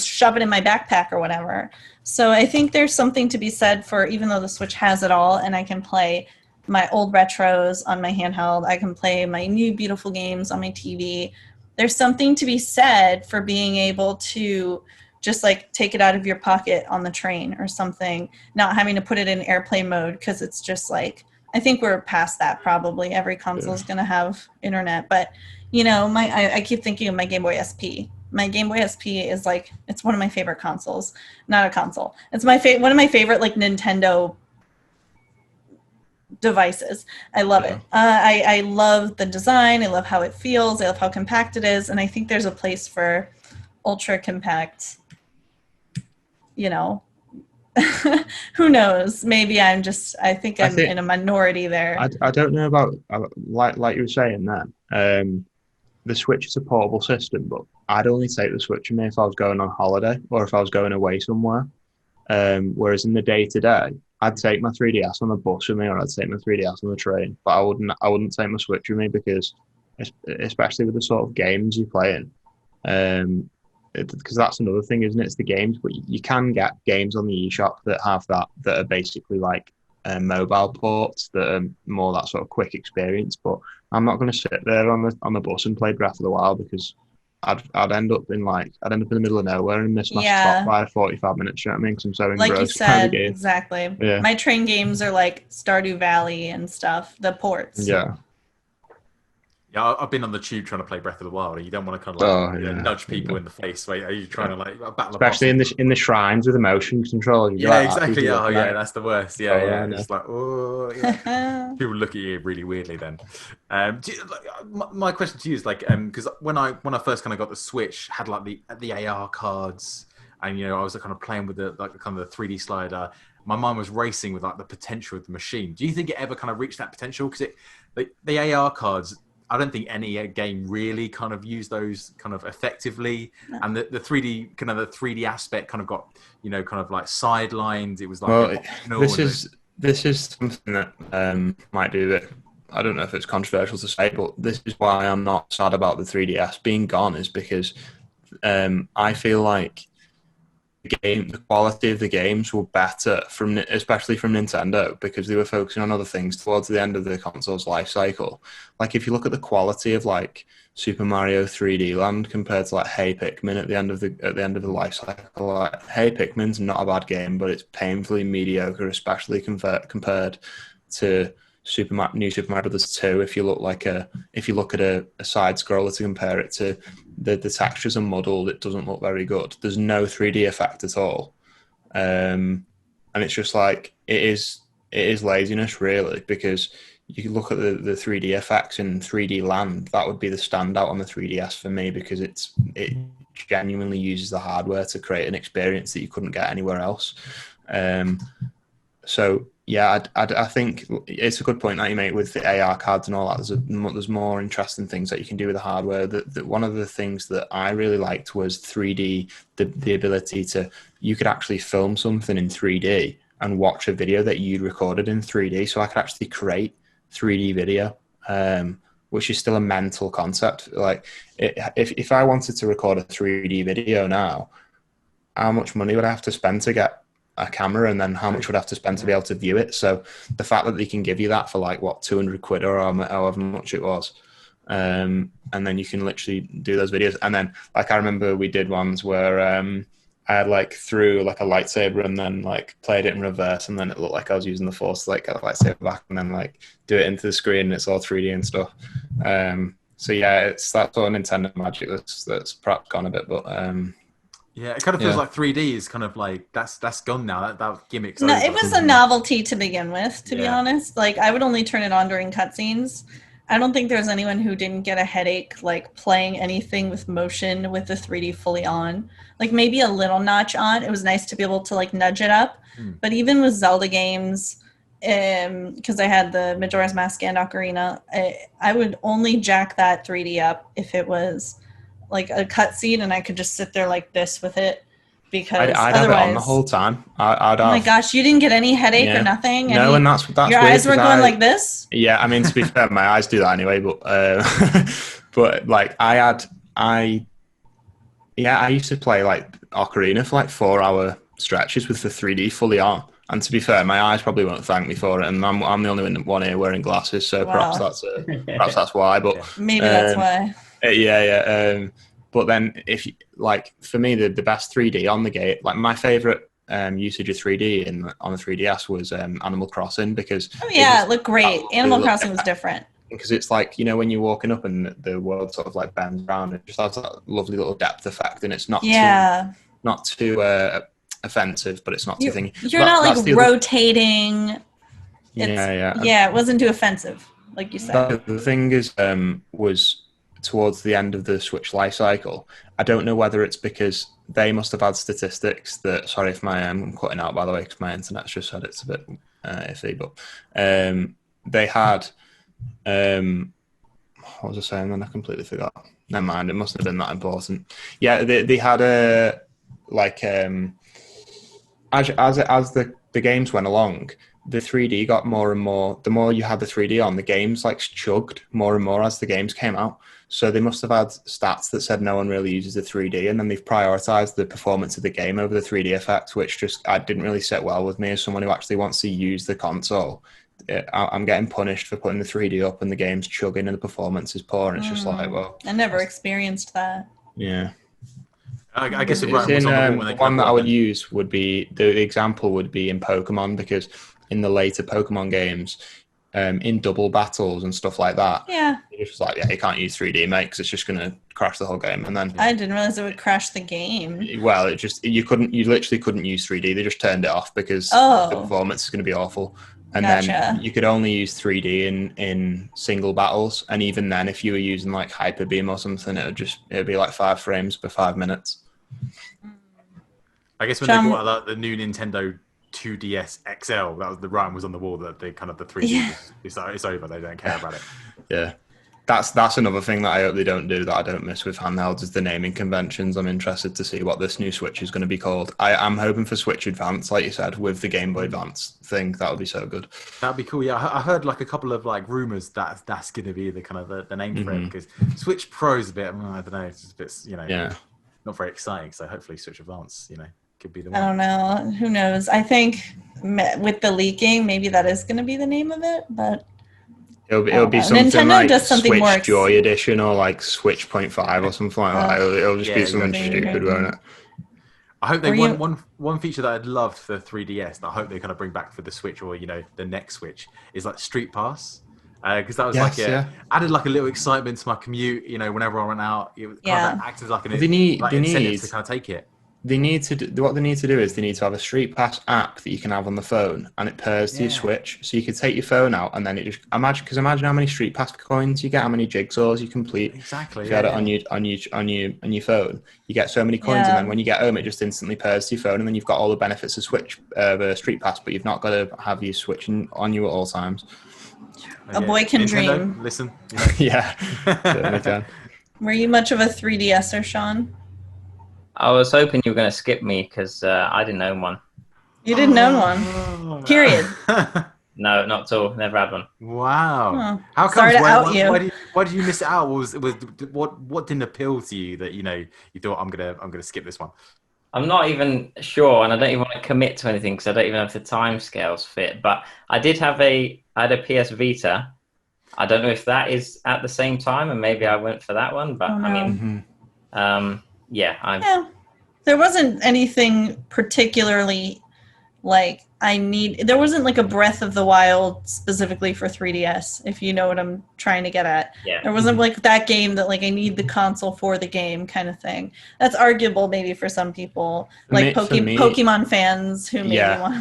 shove it in my backpack or whatever. So I think there's something to be said for, even though the Switch has it all and I can play my old retros on my handheld, I can play my new beautiful games on my TV. There's something to be said for being able to just take it out of your pocket on the train or something, not having to put it in airplane mode, because it's just I think we're past that probably. Every console is going to have internet, but I keep thinking of my Game Boy SP. My Game Boy SP is it's one of my favorite consoles. Not a console. It's one of my favorite Nintendo devices. I love it. I love the design. I love how it feels. I love how compact it is. And I think there's a place for ultra compact, who knows? Maybe I think I'm in a minority there. I don't know about, like you were saying then, the Switch is a portable system, but I'd only take the Switch with me if I was going on holiday or if I was going away somewhere. Whereas in the day-to-day, I'd take my 3DS on the bus with me, or I'd take my 3DS on the train, but I wouldn't take my Switch with me, because especially with the sort of games you play in, because that's another thing, isn't it? It's the games, but you can get games on the eShop that have that are basically mobile ports that are more that sort of quick experience. But I'm not going to sit there on the bus and play Breath of the Wild, because I'd end up in the middle of nowhere and miss my Yeah. spot by 45 minutes. You know what I mean? 'Cause I'm so Like you engrossed by the said, game. exactly. Yeah. My train games are like Stardew Valley and stuff, the ports. Yeah. Yeah, I've been on the tube trying to play Breath of the Wild, and you don't want to kind of nudge people in the face. Wait, are you trying to like battle? Especially in the shrines with the motion control. Yeah, exactly. Oh, yeah, that's the worst. Yeah, yeah. No. It's like, oh, yeah. People look at you really weirdly. Then, my question to you is like, because when I first kind of got the Switch, had like the AR cards, and I was kind of playing with the 3D slider. My mind was racing with like the potential of the machine. Do you think it ever kind of reached that potential? Because the AR cards, I don't think any game really kind of used those kind of effectively, and the 3D kind of the 3D aspect kind of got kind of like sidelined. It was like this is something that might do that. I don't know if it's controversial to say, but this is why I'm not sad about the 3DS being gone. Is because I feel like the quality of the games were better especially from Nintendo, because they were focusing on other things towards the end of the console's life cycle. Like if you look at the quality of like Super Mario 3D Land compared to like Hey Pikmin at the end of the life cycle, like Hey Pikmin's not a bad game, but it's painfully mediocre, especially compared to New Super Mario Bros. 2. If you look at a side scroller to compare it to, the textures are muddled. It doesn't look very good. There's no 3D effect at all, and it's just like it is laziness really, because you can look at the 3D effects in 3D Land. That would be the standout on the 3DS for me, because it genuinely uses the hardware to create an experience that you couldn't get anywhere else. So yeah, I think it's a good point that you make with the AR cards and all that. There's more interesting things that you can do with the hardware. One of the things that I really liked was 3D, the ability you could actually film something in 3D and watch a video that you'd recorded in 3D. So I could actually create 3D video, which is still a mental concept. Like if I wanted to record a 3D video now, how much money would I have to spend to get a camera, and then how much would I have to spend to be able to view it? So the fact that they can give you that for like what, 200 quid or however much it was, and then you can literally do those videos. And then like I remember we did ones where I had like threw like a lightsaber and then like played it in reverse, and then it looked like I was using the Force to like get a lightsaber back, and then like do it into the screen and it's all 3D and stuff. So yeah, it's that sort of Nintendo magic that's perhaps gone a bit, but yeah, it kind of feels like 3D is kind of like that's gone now. That gimmick's No, over. it was a novelty to begin with, to be honest. Like I would only turn it on during cutscenes. I don't think there's anyone who didn't get a headache like playing anything with motion with the 3D fully on. Like maybe a little notch on. It was nice to be able to like nudge it up. But even with Zelda games, because I had the Majora's Mask and Ocarina, I would only jack that 3D up if it was like a cutscene and I could just sit there like this with it, because I'd have it on the whole time. Oh my gosh, you didn't get any headache or nothing? No, and that's your eyes were going like this? Yeah, I mean, to be fair, my eyes do that anyway, but but like I used to play like Ocarina for like 4-hour stretches with the 3D fully on. And to be fair, my eyes probably won't thank me for it, and I'm the only one here wearing glasses, so perhaps that's why. But maybe that's why. But then if you, like for me the best 3D on the game, like my favorite usage of 3D on the 3DS was Animal Crossing, because it looked great. Animal Crossing was different because it's like, when you're walking up and the world sort of like bends around, it just has that lovely little depth effect, and it's not too offensive, but it's not too thingy. You're not like rotating. It wasn't too offensive, like you said. The thing is, was towards the end of the Switch life cycle, I don't know whether it's because they must have had statistics that, sorry if I'm cutting out by the way, because my internet's just said it's a bit iffy, but they had what was I saying then? I completely forgot. Never mind, it mustn't have been that important. Yeah, they had a like as the games went along, the 3D got more and more. The more you had the 3D on, the games like chugged more and more as the games came out. So they must have had stats that said no one really uses the 3D, and then they've prioritized the performance of the game over the 3D effect, which just didn't really sit well with me as someone who actually wants to use the console. I'm getting punished for putting the 3D up and the game's chugging and the performance is poor, and it's just like, well, I never experienced that. Yeah. I guess the It's writing was in, on the wall when the they one that I would then. use would be the example would be in Pokemon, because in the later Pokemon games, in double battles and stuff like that, Yeah. it's just like, yeah, you can't use 3D, mate, because it's just going to crash the whole game. And then I didn't realize it would crash the game. well, you literally couldn't use 3D. They just turned it off because Oh. the performance is going to be awful. And Gotcha. then you could only use 3D in single battles, and even then, if you were using like Hyper Beam or something, it'd be like 5 frames per 5 minutes. I guess when they brought out the new Nintendo 2DS XL, that was the writing was on the wall that the 3D it's over. They don't care about it. Yeah. That's another thing that I hope they don't do, that I don't miss with handhelds, is the naming conventions. I'm interested to see what this new Switch is going to be called. I'm hoping for Switch Advance, like you said, with the Game Boy Advance thing. That would be so good. That'd be cool. Yeah, I heard like a couple of like rumors that that's going to be the kind of the name for it, because Switch Pro is a bit, I don't know, it's just a bit, not very exciting. So hopefully Switch Advance, could be the one. I don't know. Who knows? I think with the leaking, maybe that is going to be the name of it, but It'll be something Nintendo like does something Switch more Joy Edition or like Switch 0.5 or something like that. It'll just be something stupid, won't it? I hope they one feature that I'd love for 3DS that I hope they kind of bring back for the Switch or the next Switch is like Street Pass, because that was added like a little excitement to my commute. Whenever I went out, it kind of acted like an incentive to kind of take it. What they need to do is they need to have a Street Pass app that you can have on the phone, and it pairs to your Switch, so you could take your phone out and then it just imagine how many Street Pass coins you get, how many jigsaws you complete. Exactly. If you had it on your phone, you get so many coins, and then when you get home, it just instantly pairs to your phone, and then you've got all the benefits of Street Pass, but you've not got to have your Switch on you at all times. A boy can Nintendo, dream. Listen. Yeah, certainly can. Were you much of a 3DSer, Shaun? I was hoping you were going to skip me because I didn't own one. You didn't own one. Period. No, not at all. Never had one. Wow. Oh, How come? sorry to out you. Why did you miss it out? What didn't appeal to you that you thought I'm gonna skip this one? I'm not even sure, and I don't even want to commit to anything because I don't even know if the time scales fit. But I had a PS Vita. I don't know if that is at the same time, and maybe I went for that one. But there wasn't anything particularly like there wasn't like a Breath of the Wild specifically for 3DS, if you know what I'm trying to get at. Yeah. There wasn't like that game that like I need the console for the game kind of thing. That's arguable maybe for some people, like Pokemon fans who maybe want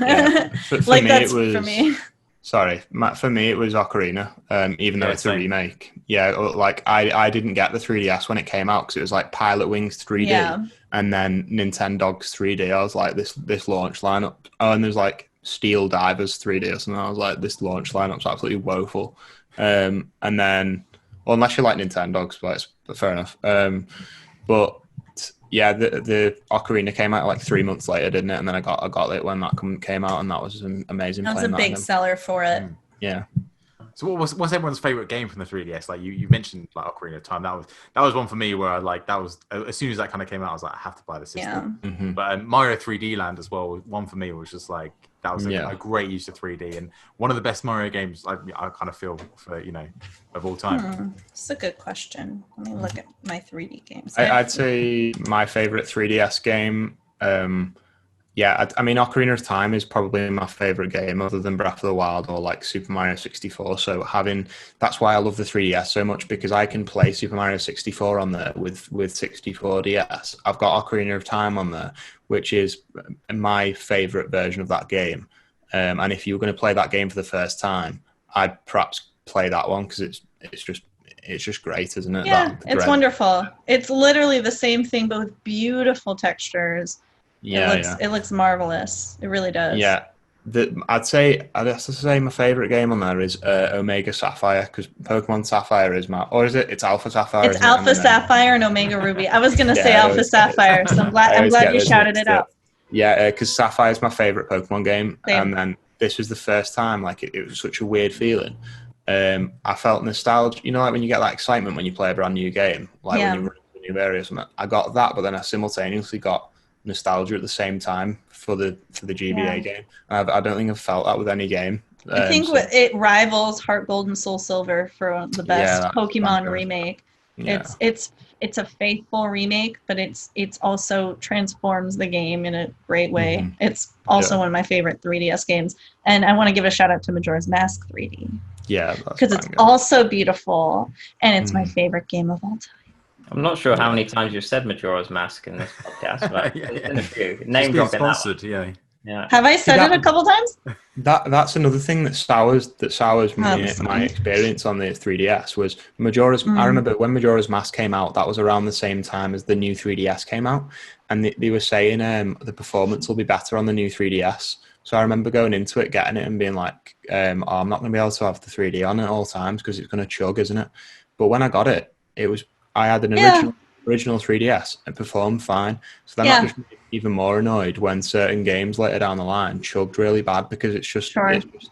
like that's for me. Sorry, Matt, for me it was Ocarina, even though it's a remake. Yeah, like I didn't get the 3DS when it came out because it was like Pilot Wings 3D and then Nintendogs 3D. I was like, this launch lineup. Oh, and there's like Steel Divers 3D or something. I was like, this launch lineup's absolutely woeful. And then, well, unless you like Nintendogs, but fair enough. But yeah, the Ocarina came out like 3 months later, didn't it? And then I got it when that came out, and that was amazing. That was a big seller for it. Yeah. So what's everyone's favorite game from the 3DS? Like you mentioned like Ocarina of Time. That was one for me where I like that was as soon as that kind of came out, I was like, I have to buy the system. Yeah. Mm-hmm. But Mario 3D Land as well. One for me was just like that was a great use of 3D and one of the best Mario games I kind of feel for of all time. It's a good question. Let me look at my 3D games. I'd say my favorite 3DS game. I mean, Ocarina of Time is probably my favorite game other than Breath of the Wild or like Super Mario 64. So that's why I love the 3DS so much, because I can play Super Mario 64 on there with 64DS. I've got Ocarina of Time on there, which is my favorite version of that game. And if you were going to play that game for the first time, I'd perhaps play that one because it's just great, isn't it? Yeah, it's wonderful. It's literally the same thing, but with beautiful textures. It looks marvelous. It really does. Yeah, I'd have to say my favorite game on there is Omega Sapphire, because Pokemon Sapphire is it's Alpha Sapphire. It's Alpha Sapphire and Omega Ruby. I was gonna say Alpha Sapphire, so I'm glad you shouted it out. Yeah, because Sapphire is my favorite Pokemon game, Same. And then this was the first time like it was such a weird feeling. I felt nostalgia. Like when you get that excitement when you play a brand new game, like when you run into a new area or something. I got that, but then I simultaneously got nostalgia at the same time for the GBA game. I don't think I've felt that with any game. I think it rivals Heart Gold and Soul Silver for the best Pokemon remake. Yeah. It's it's a faithful remake, but it's also transforms the game in a great way. Mm-hmm. It's also one of my favorite 3DS games, and I want to give a shout out to Majora's Mask 3D. Yeah, because it's also beautiful, and it's my favorite game of all time. I'm not sure how many times you've said Majora's Mask in this podcast, but it's been a few. Name dropping sponsored, yeah. Have I said it a couple times? That's another thing that sours my experience on the 3DS was Majora's. I remember when Majora's Mask came out, that was around the same time as the new 3DS came out, and they were saying the performance will be better on the new 3DS. So I remember going into it, getting it, and being like, I'm not going to be able to have the 3D on at all times because it's going to chug, isn't it? But when I got it, I had an original 3DS and performed fine. So then that just made me even more annoyed when certain games later down the line chugged really bad because it's just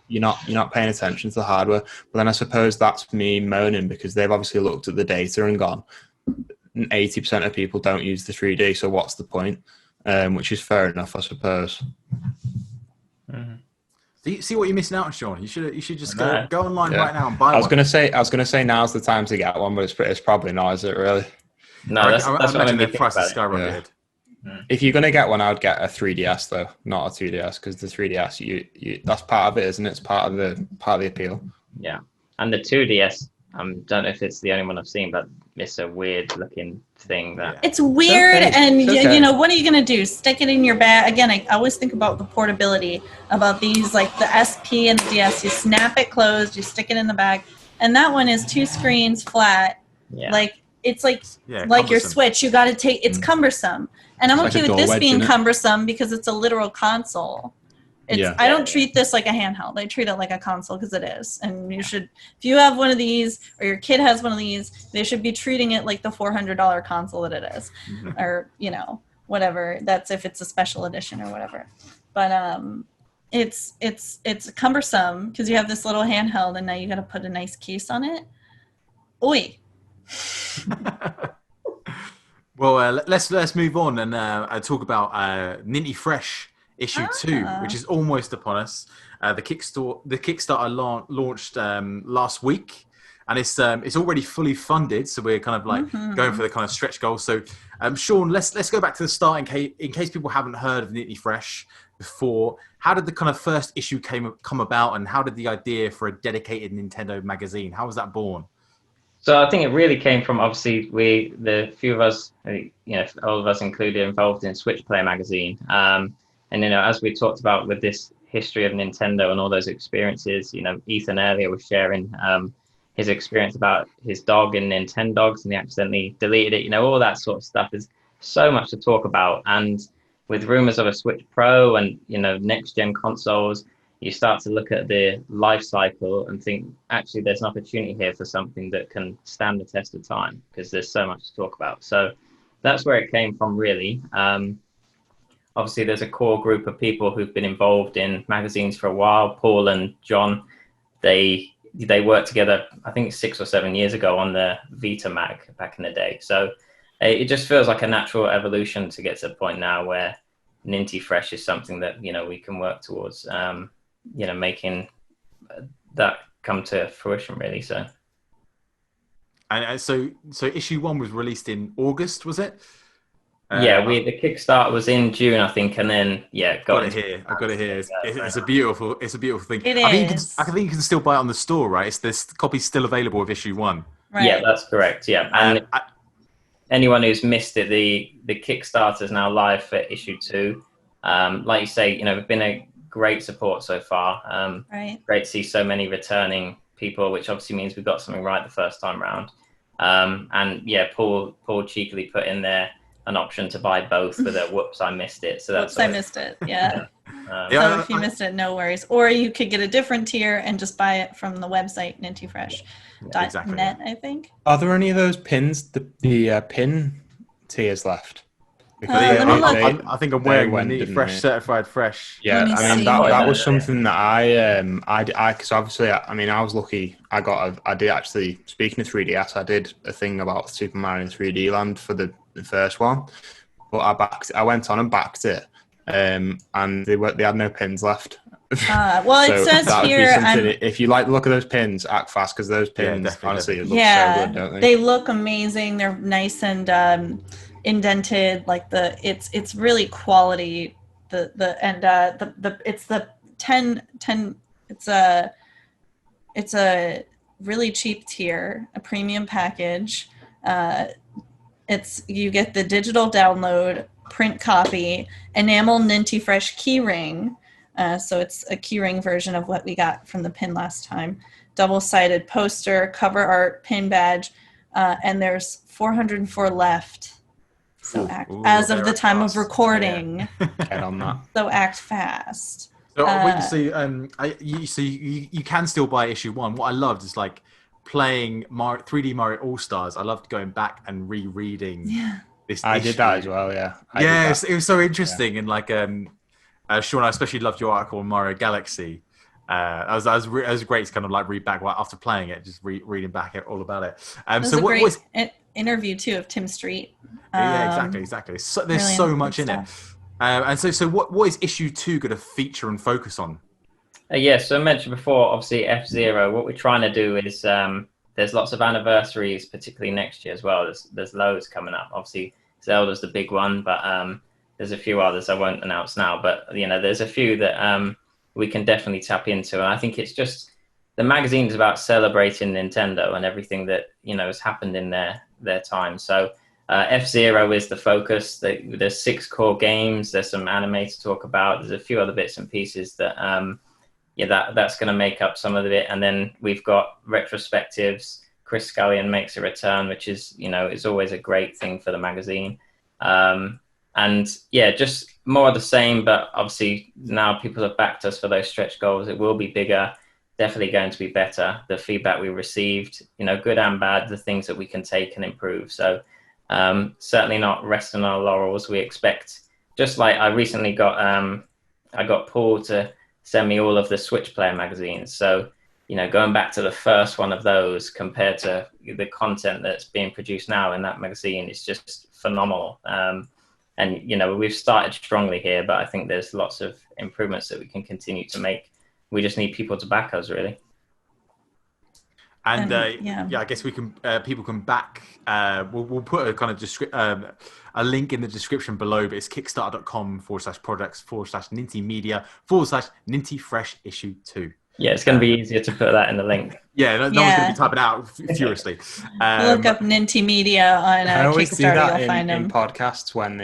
you're not paying attention to the hardware. But then I suppose that's me moaning because they've obviously looked at the data and gone, 80% of people don't use the 3D, so what's the point? Which is fair enough, I suppose. Mm-hmm. See what you're missing out on, Shaun. You should just go online right now and buy one. I was gonna say now's the time to get one, but it's probably not, is it really? No, that's what I mean. The price is skyrocketed. Yeah. If you're gonna get one, I would get a 3DS though, not a 2DS, because the 3DS, you that's part of it, isn't it? It's part of the appeal. Yeah, and the 2DS, don't know if it's the only one I've seen, but it's a weird looking thing that it's weird. And you know, what are you gonna do? Stick it in your bag? Again, I always think about the portability about these, like the SP and the DS. You snap it closed, you stick it in the bag, and that one is 2 screens flat. Like it's like your Switch. You got to take. It's cumbersome, and I'm okay with this being cumbersome because it's a literal console. I don't treat this like a handheld. I treat it like a console because it is. And you should, if you have one of these or your kid has one of these, they should be treating it like the $400 console that it is, or whatever. That's if it's a special edition or whatever. But it's cumbersome because you have this little handheld and now you got to put a nice case on it. Oi. Well, let's move on and talk about Ninty Fresh. Issue 2, which is almost upon us. The Kickstarter launched last week, and it's already fully funded. So we're kind of like going for the kind of stretch goals. So, Shaun, let's go back to the start in case people haven't heard of Ninty Fresh before. How did the kind of first issue come about, and how did the idea for a dedicated Nintendo magazine? How was that born? So I think it really came from, obviously, the few of us, all of us included, involved in Switch Player magazine. And, as we talked about with this history of Nintendo and all those experiences, Ethan earlier was sharing his experience about his dog in Nintendogs, and he accidentally deleted it. All that sort of stuff is so much to talk about. And with rumors of a Switch Pro and, next-gen consoles, you start to look at the life cycle and think, actually, there's an opportunity here for something that can stand the test of time because there's so much to talk about. So that's where it came from, really. Obviously, there's a core group of people who've been involved in magazines for a while. Paul and John, they worked together, I think 6 or 7 years ago on the Vita Mag back in the day. So it just feels like a natural evolution to get to the point now where Ninty Fresh is something that, we can work towards, making that come to fruition, really. So. And so issue 1 was released in August, was it? The Kickstarter was in June, I think, and then got it here. I've got it here. It's a beautiful thing. I think you can still buy it on the store, right? This copy's still available of issue 1. Right. Yeah, that's correct. Yeah, and anyone who's missed it, the Kickstarter is now live for issue 2. Like you say, it's been a great support so far. Great to see so many returning people, which obviously means we got something right the first time round. Paul cheekily put in there an option to buy both with a whoops, I missed it. So that's I missed it. Yeah. So if you missed it, no worries. Or you could get a different tier and just buy it from the website nintyfresh.net, I think. Are there any of those pins, the pin tiers left? I think I'm wearing one. Ninty Fresh certified fresh. Yeah, I mean that was something that I because obviously I was lucky. I did actually, speaking of 3DS, I did a thing about Super Mario 3D Land for the first one, but I went on and backed it, and they had no pins left. Well, it says that would here, be something, if you like the look of those pins, act fast, because those pins, honestly, look so good, don't they? They look amazing. They're nice and indented. Like it's really quality. It's the 10. It's a really cheap tier, a premium package. You get the digital download, print copy, enamel Ninty Fresh keyring. So it's a keyring version of what we got from the pin last time. Double-sided poster, cover art, pin badge, and there's 404 left. So as of the time of recording. Get on that. So act fast. So you can still buy issue 1. What I loved is like playing 3D Mario All-Stars. I loved going back and rereading this I issue. did that as well, yeah. It was so interesting. And like Shaun, I especially loved your article on Mario Galaxy. It was great to kind of like read back after playing it, just reading back all about it. So what was interview too of Tim Street? Exactly. So, there's really so much in it. And so what is issue 2 going to feature and focus on? So I mentioned before, obviously F-Zero. What we're trying to do is there's lots of anniversaries, particularly next year as well. There's loads coming up. Obviously Zelda's the big one, but there's a few others I won't announce now. But there's a few that we can definitely tap into. And I think it's just the magazine is about celebrating Nintendo and everything that has happened in their time. So F-Zero is the focus. There's 6 core games. There's some anime to talk about. There's a few other bits and pieces that that's going to make up some of it. And then we've got retrospectives. Chris Scullion makes a return, which is is always a great thing for the magazine. Just more of the same. But obviously now people have backed us for those stretch goals. It will be bigger. Definitely going to be better. The feedback we received, good and bad, the things that we can take and improve. So certainly not resting on our laurels. We expect, just like I recently got Paul to send me all of the Switch Player magazines. So, going back to the first one of those compared to the content that's being produced now in that magazine is just phenomenal. We've started strongly here, but I think there's lots of improvements that we can continue to make. We just need people to back us, really. And I guess we can. People can back. We'll put a kind of a link in the description below. But it's kickstarter.com/projects/Ninty Fresh issue 2. Yeah, it's going to be easier to put that in the link. No one's going to be typing out furiously. Look up Ninty Media on Kickstarter. I always see that you'll find in podcasts when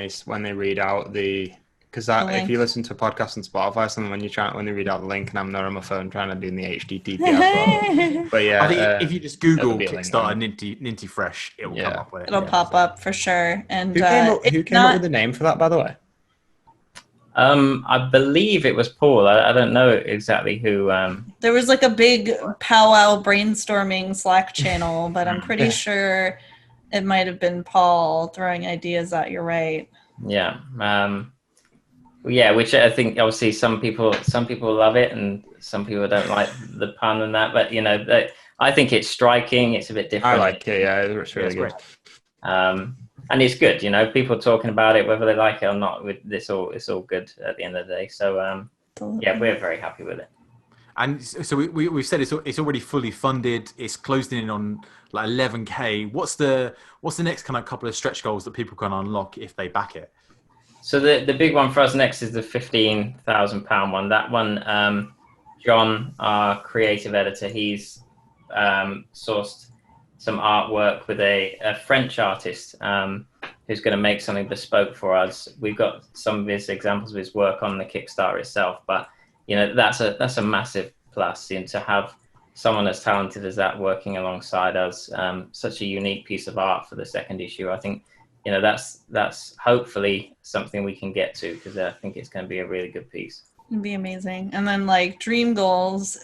they read out because if you listen to podcasts on Spotify or something, when they read out the link, and I'm not on my phone trying to do the HTTP as well. But I think if you just Google Kickstarter Ninty Fresh, it will come up with it. It'll pop up for sure. And who came up with the name for that, by the way? I believe it was Paul. I don't know exactly who. There was like a big powwow brainstorming Slack channel, but I'm pretty sure it might have been Paul throwing ideas out. You're right. Yeah. Which I think obviously some people love it and some people don't like the pun and that. But I think it's striking. It's a bit different. I like it. Yeah, it's really good. And it's good, people talking about it, whether they like it or not. It's all good at the end of the day. So we're very happy with it. And so we've said it's already fully funded. It's closed in on like 11K. What's the next kind of couple of stretch goals that people can unlock if they back it? So the big one for us next is the £15,000 one. That one, John, our creative editor, he's sourced some artwork with a French artist who's going to make something bespoke for us. We've got some of his examples of his work on the Kickstarter itself, but that's a massive plus to have someone as talented as that working alongside us. Such a unique piece of art for the second issue. I think that's hopefully something we can get to, because I think it's going to be a really good piece. It'd be amazing. And then like dream goals,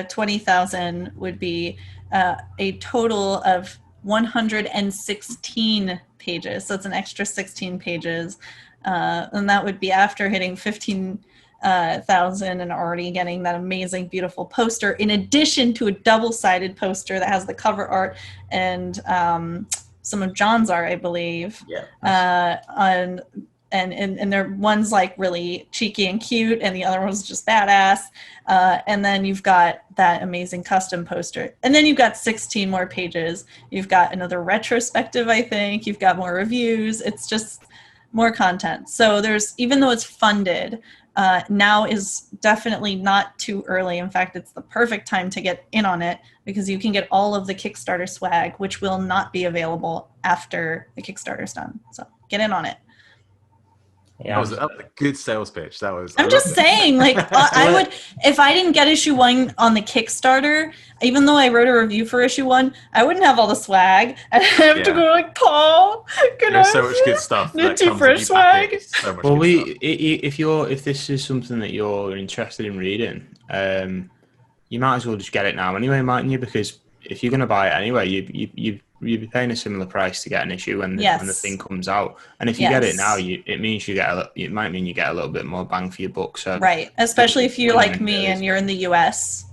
20,000 would be a total of 116 pages. So it's an extra 16 pages. And that would be after hitting 15,000 and already getting that amazing, beautiful poster, in addition to a double-sided poster that has the cover art and some of John's art, I believe. Yeah. and they're one's like really cheeky and cute, and the other one's just badass. And then you've got that amazing custom poster, and then you've got 16 more pages. You've got another retrospective, I think. You've got more reviews. It's just more content. So there's, even though it's funded, now is definitely not too early. In fact, it's the perfect time to get in on it, because you can get all of the Kickstarter swag, which will not be available after the Kickstarter's done. So get in on it. Yeah, that was a good sales pitch. I'm just saying, like, I would, if I didn't get issue 1 on the Kickstarter, even though I wrote a review for issue 1, I wouldn't have all the swag. And I have to go like, Paul, there's so much good stuff. Ninty Fresh swag. So well, if this is something that you're interested in reading, you might as well just get it now anyway, mightn't you? Because if you're going to buy it anyway, you'd be paying a similar price to get an issue when the thing comes out. And if you get it now, it means it might mean you get a little bit more bang for your buck. So right, especially if you're like me and you're in the US,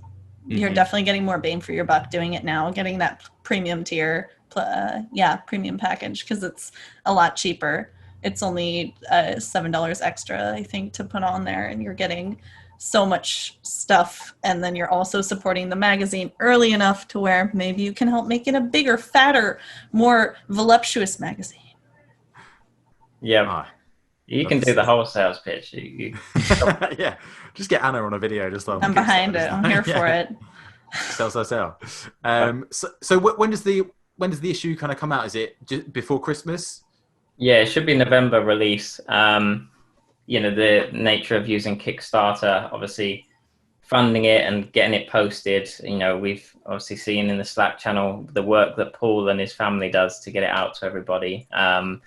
you're definitely getting more bang for your buck doing it now, getting that premium tier, premium package, because it's a lot cheaper. It's only $7 extra, I think, to put on there, and you're getting so much stuff, and then you're also supporting the magazine early enough to where maybe you can help make it a bigger, fatter, more voluptuous magazine. Yeah, you can do the whole sales pitch. Yeah, just get Anna on a video. I'm behind it. I'm here for it. Sell. So when does the issue kind of come out? Is it just before Christmas? Yeah, it should be November release. The nature of using Kickstarter, obviously funding it and getting it posted, we've obviously seen in the Slack channel the work that Paul and his family does to get it out to everybody. I'm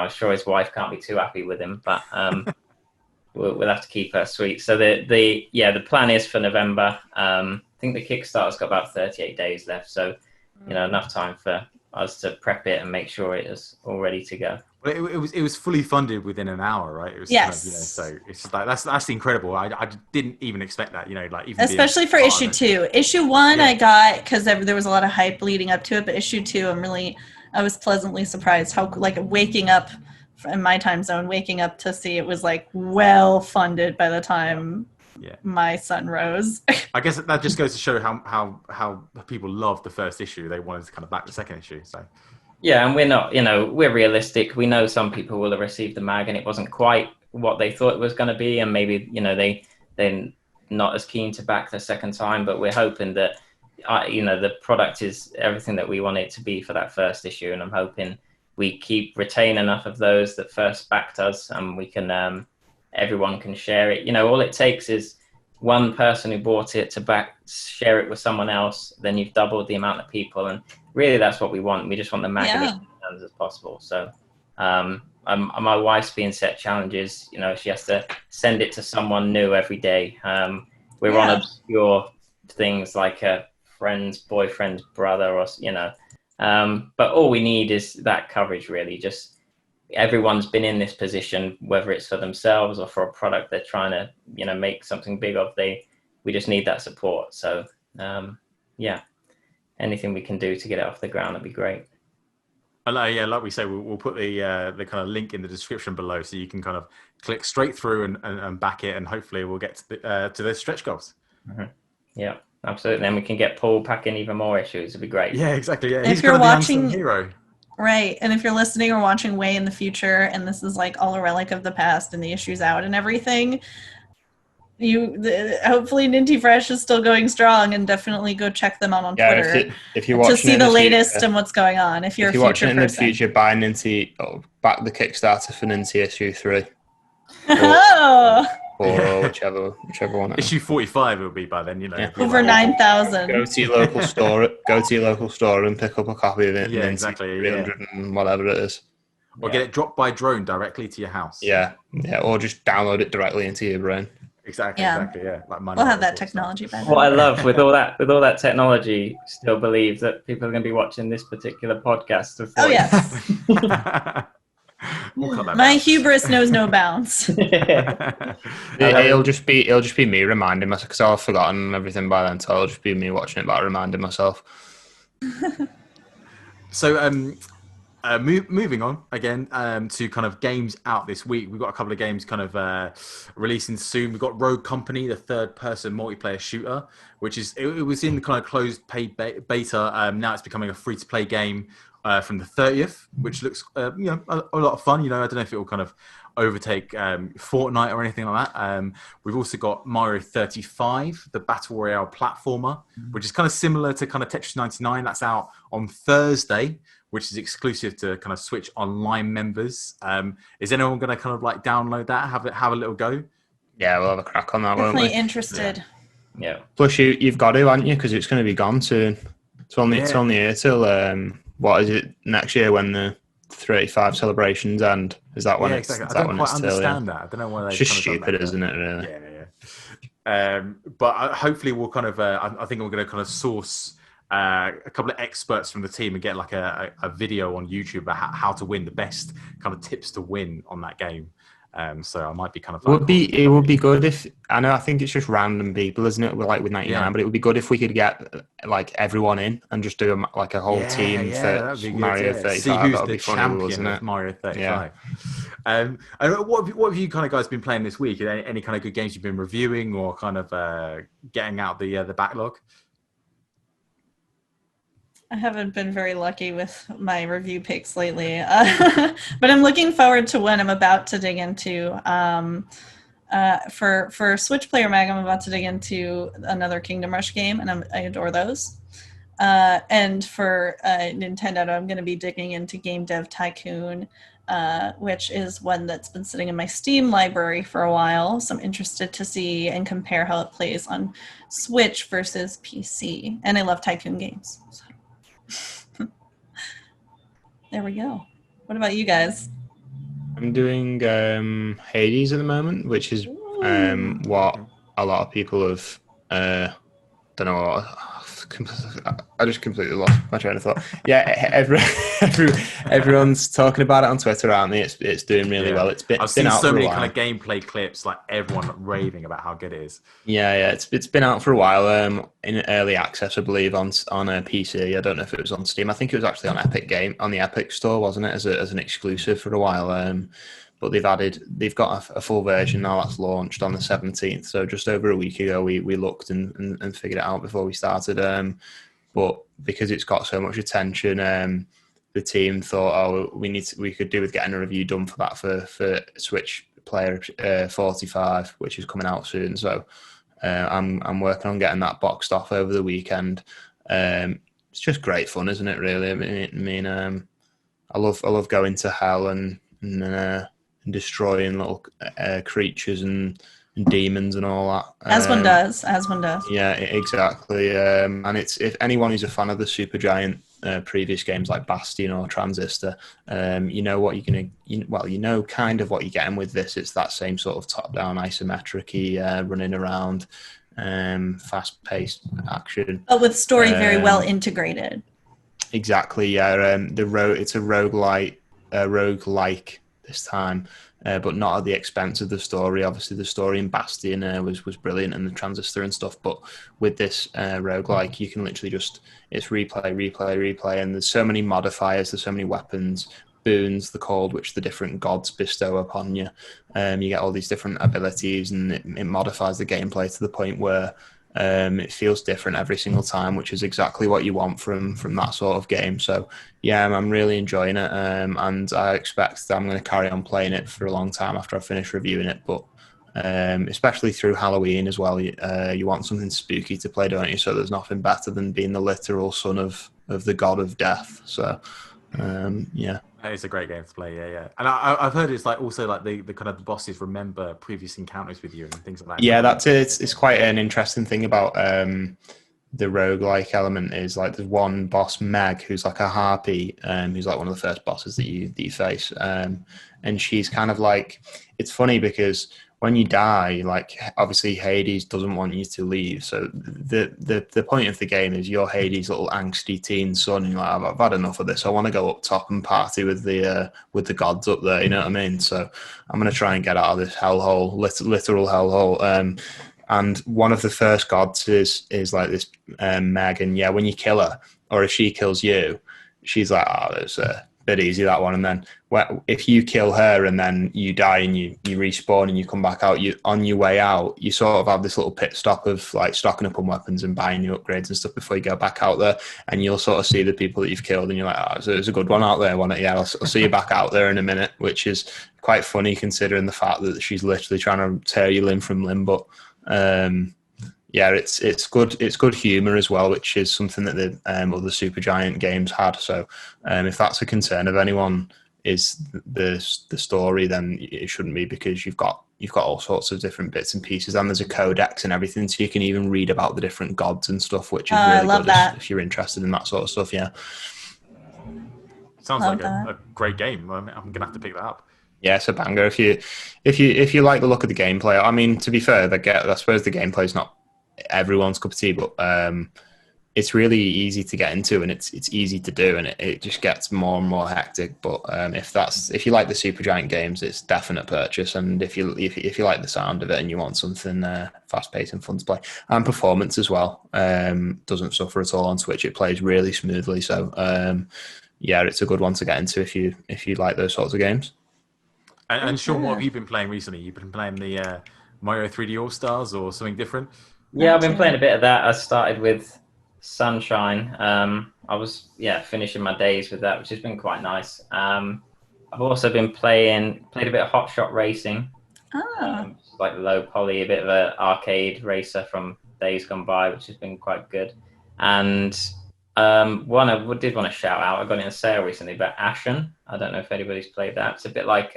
sure his wife can't be too happy with him, but we'll have to keep her sweet. So the plan is for November. I think the Kickstarter's got about 38 days left, so enough time for us to prep it and make sure it is all ready to go. Well, it was fully funded within an hour, right? It was yes. So it's just like that's incredible. I didn't even expect that. Even especially for issue 2. Issue 1, I got because there was a lot of hype leading up to it, but issue 2, I was pleasantly surprised how waking up in my time zone, waking up to see it was well funded by the time my sun rose. I guess that just goes to show how people loved the first issue. They wanted to kind of back the second issue. So. Yeah, and we're not, we're realistic. We know some people will have received the mag and it wasn't quite what they thought it was going to be. And maybe, they're not as keen to back the second time, but we're hoping that, the product is everything that we want it to be for that first issue. And I'm hoping we retain enough of those that first backed us, and we can, everyone can share it. All it takes is one person who bought it to share it with someone else, then you've doubled the amount of people. And really, that's what we want. We just want the magazine as possible. So my wife's being set challenges. She has to send it to someone new every day. We're on obscure things like a friend's boyfriend's brother, or but all we need is that coverage. Really, just everyone's been in this position, whether it's for themselves or for a product they're trying to make something big of. We just need that support. So anything we can do to get it off the ground would be great. And like we say, we'll put the kind of link in the description below, so you can kind of click straight through and back it, and hopefully we'll get to the stretch goals. Mm-hmm. Yeah, absolutely. Then we can get Paul packing even more issues. It'd be great. Yeah, exactly. Yeah, he's going to be the unsung hero. Right, and if you're listening or watching way in the future, and this is all a relic of the past, and the issue's out and everything, hopefully Ninty Fresh is still going strong, and definitely go check them out on Twitter if you're watching to see the latest and what's going on. If you're watching it in person. the future, buy Ninty, back the Kickstarter for Ninty issue 3. Or whichever one. Issue 45 will be by then, over 9,000. Go to your local store and pick up a copy of it. Yeah, exactly. 300 and whatever it is. Or get it dropped by drone directly to your house. Yeah, or just download it directly into your brain. Exactly. Like we'll have that technology by then. What I love with all that technology, still believe that people are going to be watching this particular podcast. Oh yes. My hubris knows no bounds. It'll just be me reminding myself, because I'll have forgotten everything by then. So it'll just be me watching it, but reminding myself. So Moving on again to kind of games out this week. We've got a couple of games kind of releasing soon. We've got Rogue Company, the third-person multiplayer shooter, which is it was in the kind of closed paid beta. Now it's becoming a free-to-play game from the 30th, which looks a lot of fun. I don't know if it will kind of overtake Fortnite or anything like that. We've also got Mario 35, the Battle Royale platformer, which is kind of similar to kind of Tetris 99. That's out on Thursday, which is exclusive to kind of Switch Online members. Is anyone going to kind of like download that, have a little go? Yeah, we'll have a crack on that, won't we? Definitely interested. Yeah. Plus, you've got to, haven't you? Because it's going to be gone soon. It's only here till what is it, next year when the 35 celebrations end? Is that when it's? Exactly. I don't quite understand that. I don't know why it's just stupid, isn't it? Really. Yeah. But hopefully we'll kind of. I think we're going to kind of source a couple of experts from the team and get like a video on YouTube about how to win, the best kind of tips to win on that game. So I might be kind of. It would be good if I think it's just random people, isn't it? Like with 99, but it would be good if we could get like everyone in and just do a whole team for Mario 35. See who's that would the be funny, wasn't champion it? of Mario 35. Yeah. And what have you kind of guys been playing this week? Any kind of good games you've been reviewing or kind of getting out the backlog? I haven't been very lucky with my review picks lately, but I'm looking forward to one I'm about to dig into. For Switch Player Mag, I'm about to dig into another Kingdom Rush game, and I adore those. And for Nintendo, I'm going to be digging into Game Dev Tycoon, which is one that's been sitting in my Steam library for a while. So I'm interested to see and compare how it plays on Switch versus PC. And I love Tycoon games. So. There we go. What about you guys? I'm doing Hades at the moment, which is what a lot of people have. Don't know. I just completely lost my train of thought. Yeah, everyone's talking about it on Twitter, aren't they? It's doing really well. I've seen so many kind of gameplay clips, like everyone raving about how good it is. Yeah. It's been out for a while. In early access, I believe, on a PC. I don't know if it was on Steam. I think it was actually on the Epic Store, wasn't it, as an exclusive for a while. But they've got a full version now that's launched on the 17th. So just over a week ago, we looked and figured it out before we started. But because it's got so much attention, the team thought, we could do with getting a review done for that for Switch Player 45, which is coming out soon. So I'm working on getting that boxed off over the weekend. It's just great fun, isn't it? Really, I mean, I love going to hell and destroying little creatures and demons and all that. As one does. Yeah, exactly. And it's, if anyone who's a fan of the Supergiant previous games like Bastion or Transistor, you know what you're gonna. You know kind of what you're getting with this. It's that same sort of top-down isometric-y running around, fast-paced action, but with story very well integrated. Exactly. Yeah. It's a roguelike this time, but not at the expense of the story. Obviously, the story in Bastion was brilliant, and the Transistor and stuff. But with this roguelike, you can literally it's replay, and there's so many modifiers, there's so many weapons, boons, they're called, which the different gods bestow upon you. You get all these different abilities, and it modifies the gameplay to the point where it feels different every single time, which is exactly what you want from that sort of game. So yeah, I'm really enjoying it, and I expect that I'm going to carry on playing it for a long time after I finish reviewing it. But especially through Halloween as well, you want something spooky to play, don't you? So there's nothing better than being the literal son of the god of death. So yeah. It's a great game to play, yeah. And I've heard it's like also like the kind of bosses remember previous encounters with you and things like that. Yeah, that's it. It's quite an interesting thing about the roguelike element is like there's one boss, Meg, who's like a harpy, who's like one of the first bosses that you face. And she's kind of like, it's funny because when you die, like obviously Hades doesn't want you to leave. So the point of the game is you're Hades' little angsty teen son. You're like, I've had enough of this. I want to go up top and party with the gods up there. You know what I mean? So I'm going to try and get out of this hellhole, literal hellhole. And one of the first gods is like this Meg. And yeah, when you kill her, or if she kills you, she's like, there's bit easy, that one. And then if you kill her and then you die and you respawn and you come back out, you on your way out, you sort of have this little pit stop of like stocking up on weapons and buying new upgrades and stuff before you go back out there. And you'll sort of see the people that you've killed and you're like, oh, there's a good one out there, wasn't it? Yeah, I'll see you back out there in a minute, which is quite funny considering the fact that she's literally trying to tear you limb from limb. But yeah, it's good humor as well, which is something that the other Supergiant games had. So if that's a concern of anyone, is the story, then it shouldn't be, because you've got all sorts of different bits and pieces, and there's a codex and everything, so you can even read about the different gods and stuff, which is really good if you're interested in that sort of stuff. Yeah, sounds like a great game. I'm gonna have to pick that up. Yeah, it's a banger. If you like the look of the gameplay, I mean, to be fair, I suppose the gameplay is not everyone's cup of tea, but it's really easy to get into and it's easy to do, and it just gets more and more hectic. But if you like the Supergiant games, it's definite purchase. And if you like the sound of it and you want something fast paced and fun to play, and performance as well, doesn't suffer at all on Switch. It plays really smoothly. So yeah, it's a good one to get into if you like those sorts of games. And Shaun, what have you been playing recently? You've been playing the Mario 3D All Stars or something different? Yeah, I've been playing a bit of that. I started with Sunshine. I was finishing my days with that, which has been quite nice. I've also been played a bit of Hot Shot Racing. Like low poly, a bit of an arcade racer from days gone by, which has been quite good. And one I did want to shout out, I got in a sale recently, but Ashen. I don't know if anybody's played that. It's a bit like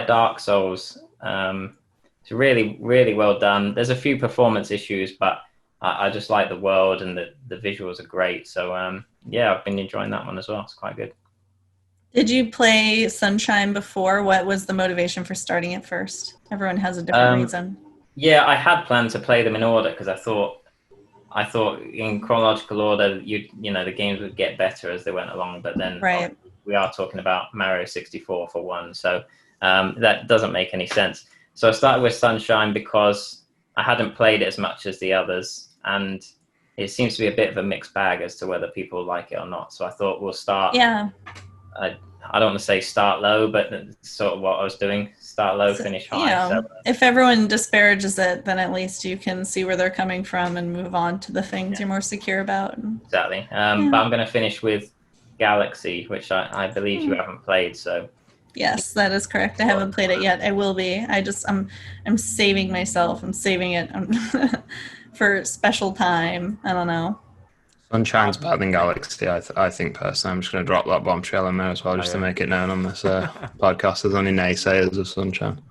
Dark Souls. It's really, really well done. There's a few performance issues, but I just like the world and the visuals are great. So yeah, I've been enjoying that one as well. It's quite good. Did you play Sunshine before? What was the motivation for starting it first? Everyone has a different reason. Yeah, I had planned to play them in order because I thought in chronological order, the games would get better as they went along. But then we are talking about Mario 64 for one, so that doesn't make any sense. So I started with Sunshine because I hadn't played it as much as the others, and it seems to be a bit of a mixed bag as to whether people like it or not. So I thought we'll start. Yeah. I don't want to say start low, but that's sort of what I was doing. Start low, finish high. If everyone disparages it, then at least you can see where they're coming from and move on to the things you're more secure about. Exactly. But I'm going to finish with Galaxy, which I believe you haven't played. So. Yes, that is correct. I haven't played it yet. I will be. I'm saving myself. I'm saving it for special time. I don't know. Sunshine's better than Galaxy, I think personally. I'm just going to drop that bombshell in there as well, just to make it known on this podcast. There's only naysayers of Sunshine.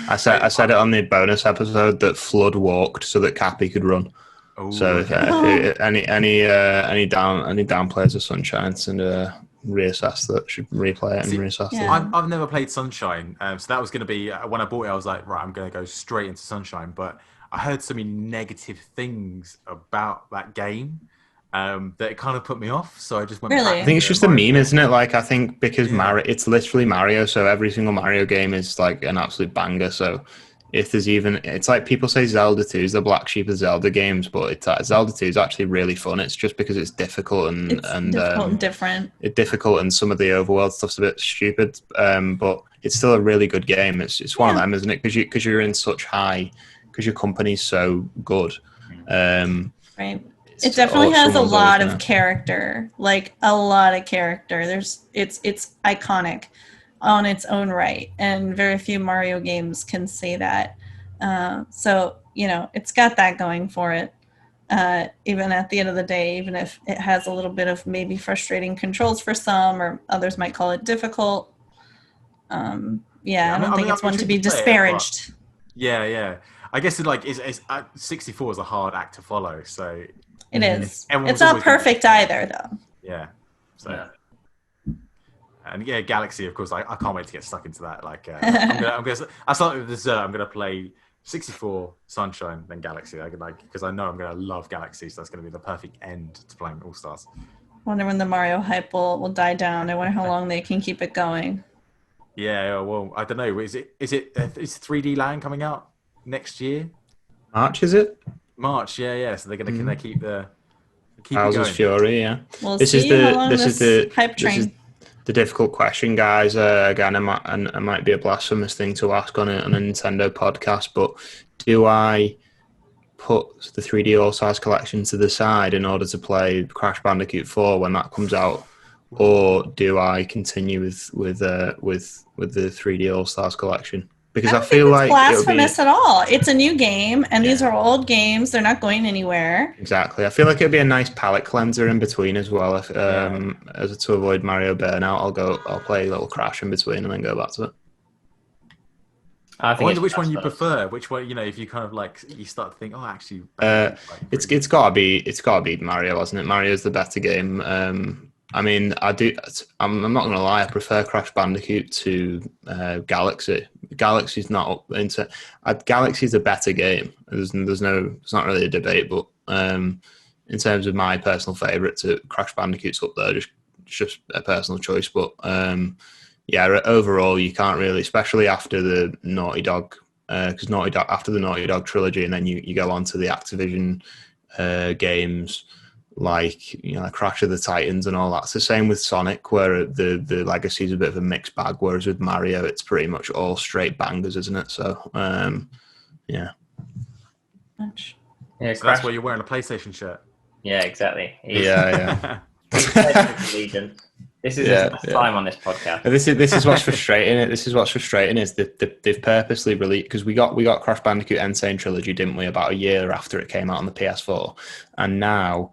I said it on the bonus episode that Flood walked so that Cappy could run. Ooh. So any down players of Sunshine and reassess that, should replay it and reassess it. I've never played Sunshine, so that was going to be when I bought it. I was like, right, I'm going to go straight into Sunshine, but I heard so many negative things about that game that it kind of put me off. So I just went back. I think it's just a meme, isn't it? Like, I think because Mario, it's literally Mario, so every single Mario game is like an absolute banger. So if there's it's like people say Zelda 2 is the black sheep of Zelda games, but Zelda 2 is actually really fun. It's just because it's difficult and different. It's difficult, and some of the overworld stuff's a bit stupid, but it's still a really good game. It's one of them, isn't it? Because you're in such high, because your company's so good. Right. It definitely has a lot of character, like a lot of character. It's iconic on its own right, and very few Mario games can say that. So it's got that going for it. Even at the end of the day, even if it has a little bit of maybe frustrating controls for some, or others might call it difficult. I don't think it's one to be disparaged. Yeah. I guess it's 64 is a hard act to follow, so. It is. It's not perfect either, though. Yeah. So. And Galaxy, of course. I can't wait to get stuck into that. Like, I'll start with dessert. I'm gonna play 64, Sunshine, then Galaxy. Because I know I'm gonna love Galaxy, so that's gonna be the perfect end to playing All Stars. I wonder when the Mario hype will die down. I wonder how long they can keep it going. Yeah. Well, I don't know. Is 3D Land coming out next year? March, is it? March, yeah. So they're gonna keep the Keep Bowser's Fury, yeah. We'll see how long this hype train. This is the difficult question, guys. Again, it might be a blasphemous thing to ask on a Nintendo podcast, but do I put the 3D All-Stars collection to the side in order to play Crash Bandicoot 4 when that comes out, or do I continue with the 3D All-Stars collection? Because I feel like blasphemous at all. It's a new game, and these are old games. They're not going anywhere. Exactly. I feel like it'd be a nice palate cleanser in between as well. If as to avoid Mario burnout, I'll play a little Crash in between and then go back to it. I wonder which one you prefer. Which one, if you kind of you start to think, oh, actually, it's gotta be Mario, hasn't it? Mario's the better game. I mean, I'm not gonna lie. I prefer Crash Bandicoot to Galaxy. Galaxy's not up into. Galaxy's a better game. It's not really a debate. But in terms of my personal favourite, Crash Bandicoot's up there. Just a personal choice. But overall, you can't really, especially after the Naughty Dog, because after the Naughty Dog trilogy, and then you go on to the Activision games. Like Crash of the Titans and all that. It's the same with Sonic, where the legacy is a bit of a mixed bag. Whereas with Mario, it's pretty much all straight bangers, isn't it? So, yeah. So that's why you're wearing a PlayStation shirt. Yeah, exactly. Yeah. This is his last time on this podcast. This is what's frustrating. This is what's frustrating is that they've purposely released, because we got Crash Bandicoot Insane Trilogy, didn't we? About a year after it came out on the PS4, and now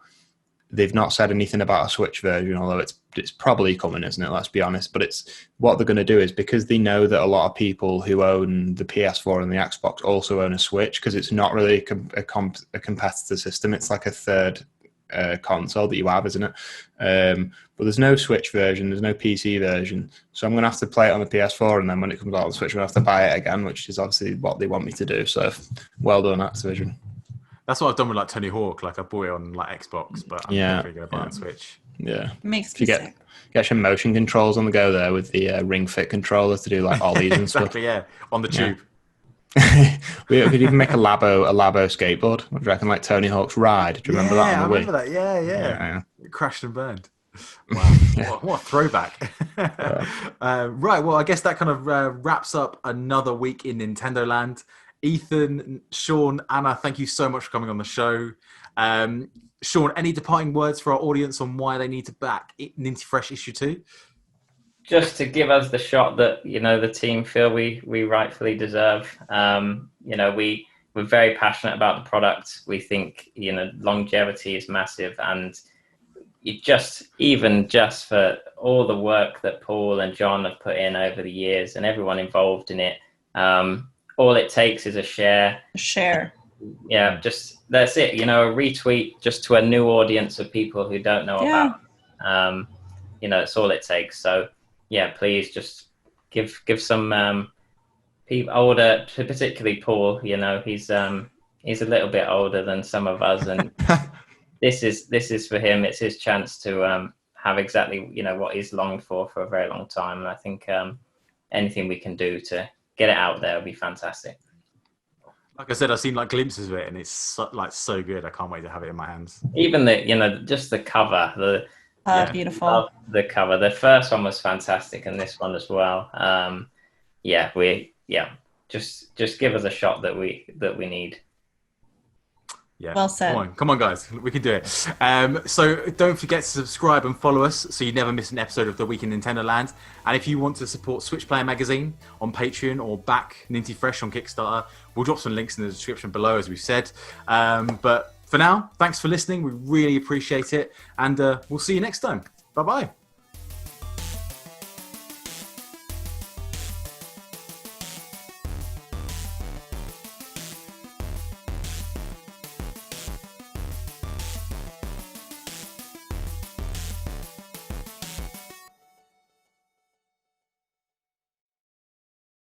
they've not said anything about a Switch version, although it's probably coming, isn't it? Let's be honest. But it's what they're going to do is, because they know that a lot of people who own the PS4 and the Xbox also own a Switch, because it's not really a competitor system. It's like a third console that you have, isn't it? But there's no Switch version, there's no PC version, so I'm going to have to play it on the PS4, and then when it comes out on the Switch, I'm going to have to buy it again, which is obviously what they want me to do. So well done, Activision. That's what I've done with Tony Hawk. I bought it on Xbox, but I'm definitely going to buy it on Switch. Yeah, makes me sick. Get some motion controls on the go there with the Ring Fit controller to do ollies and stuff. Exactly, yeah, on the tube. We could even make a Labo skateboard. What do you reckon, Tony Hawk's Ride? Do you remember that on the Wii? I remember that. Yeah. It crashed and burned. Wow, what a throwback. Right, well, I guess that kind of wraps up another week in Nintendo Land. Ethan, Shaun, Anna, thank you so much for coming on the show. Shaun, any departing words for our audience on why they need to back Ninty Fresh issue 2? Just to give us the shot that the team feel we rightfully deserve. We're very passionate about the product. We think longevity is massive, and just for all the work that Paul and John have put in over the years, and everyone involved in it. All it takes is a share. Yeah, just that's it. A retweet just to a new audience of people who don't know about. It's all it takes. So yeah, please just give some people older, particularly Paul. He's a little bit older than some of us, and this is for him. It's his chance to have exactly what he's longed for a very long time. And I think anything we can do to get it out there will be fantastic. Like I said, I've seen glimpses of it, and it's so good. I can't wait to have it in my hands. Even just the cover, beautiful. Love the cover. The first one was fantastic, and this one as well. Just give us a shot that we need. Yeah. Well said. Come on, guys. We can do it. So don't forget to subscribe and follow us so you never miss an episode of The Week in Nintendo Land. And if you want to support Switch Player Magazine on Patreon or back Ninty Fresh on Kickstarter, we'll drop some links in the description below, as we've said. But for now, thanks for listening. We really appreciate it. And we'll see you next time. Bye-bye.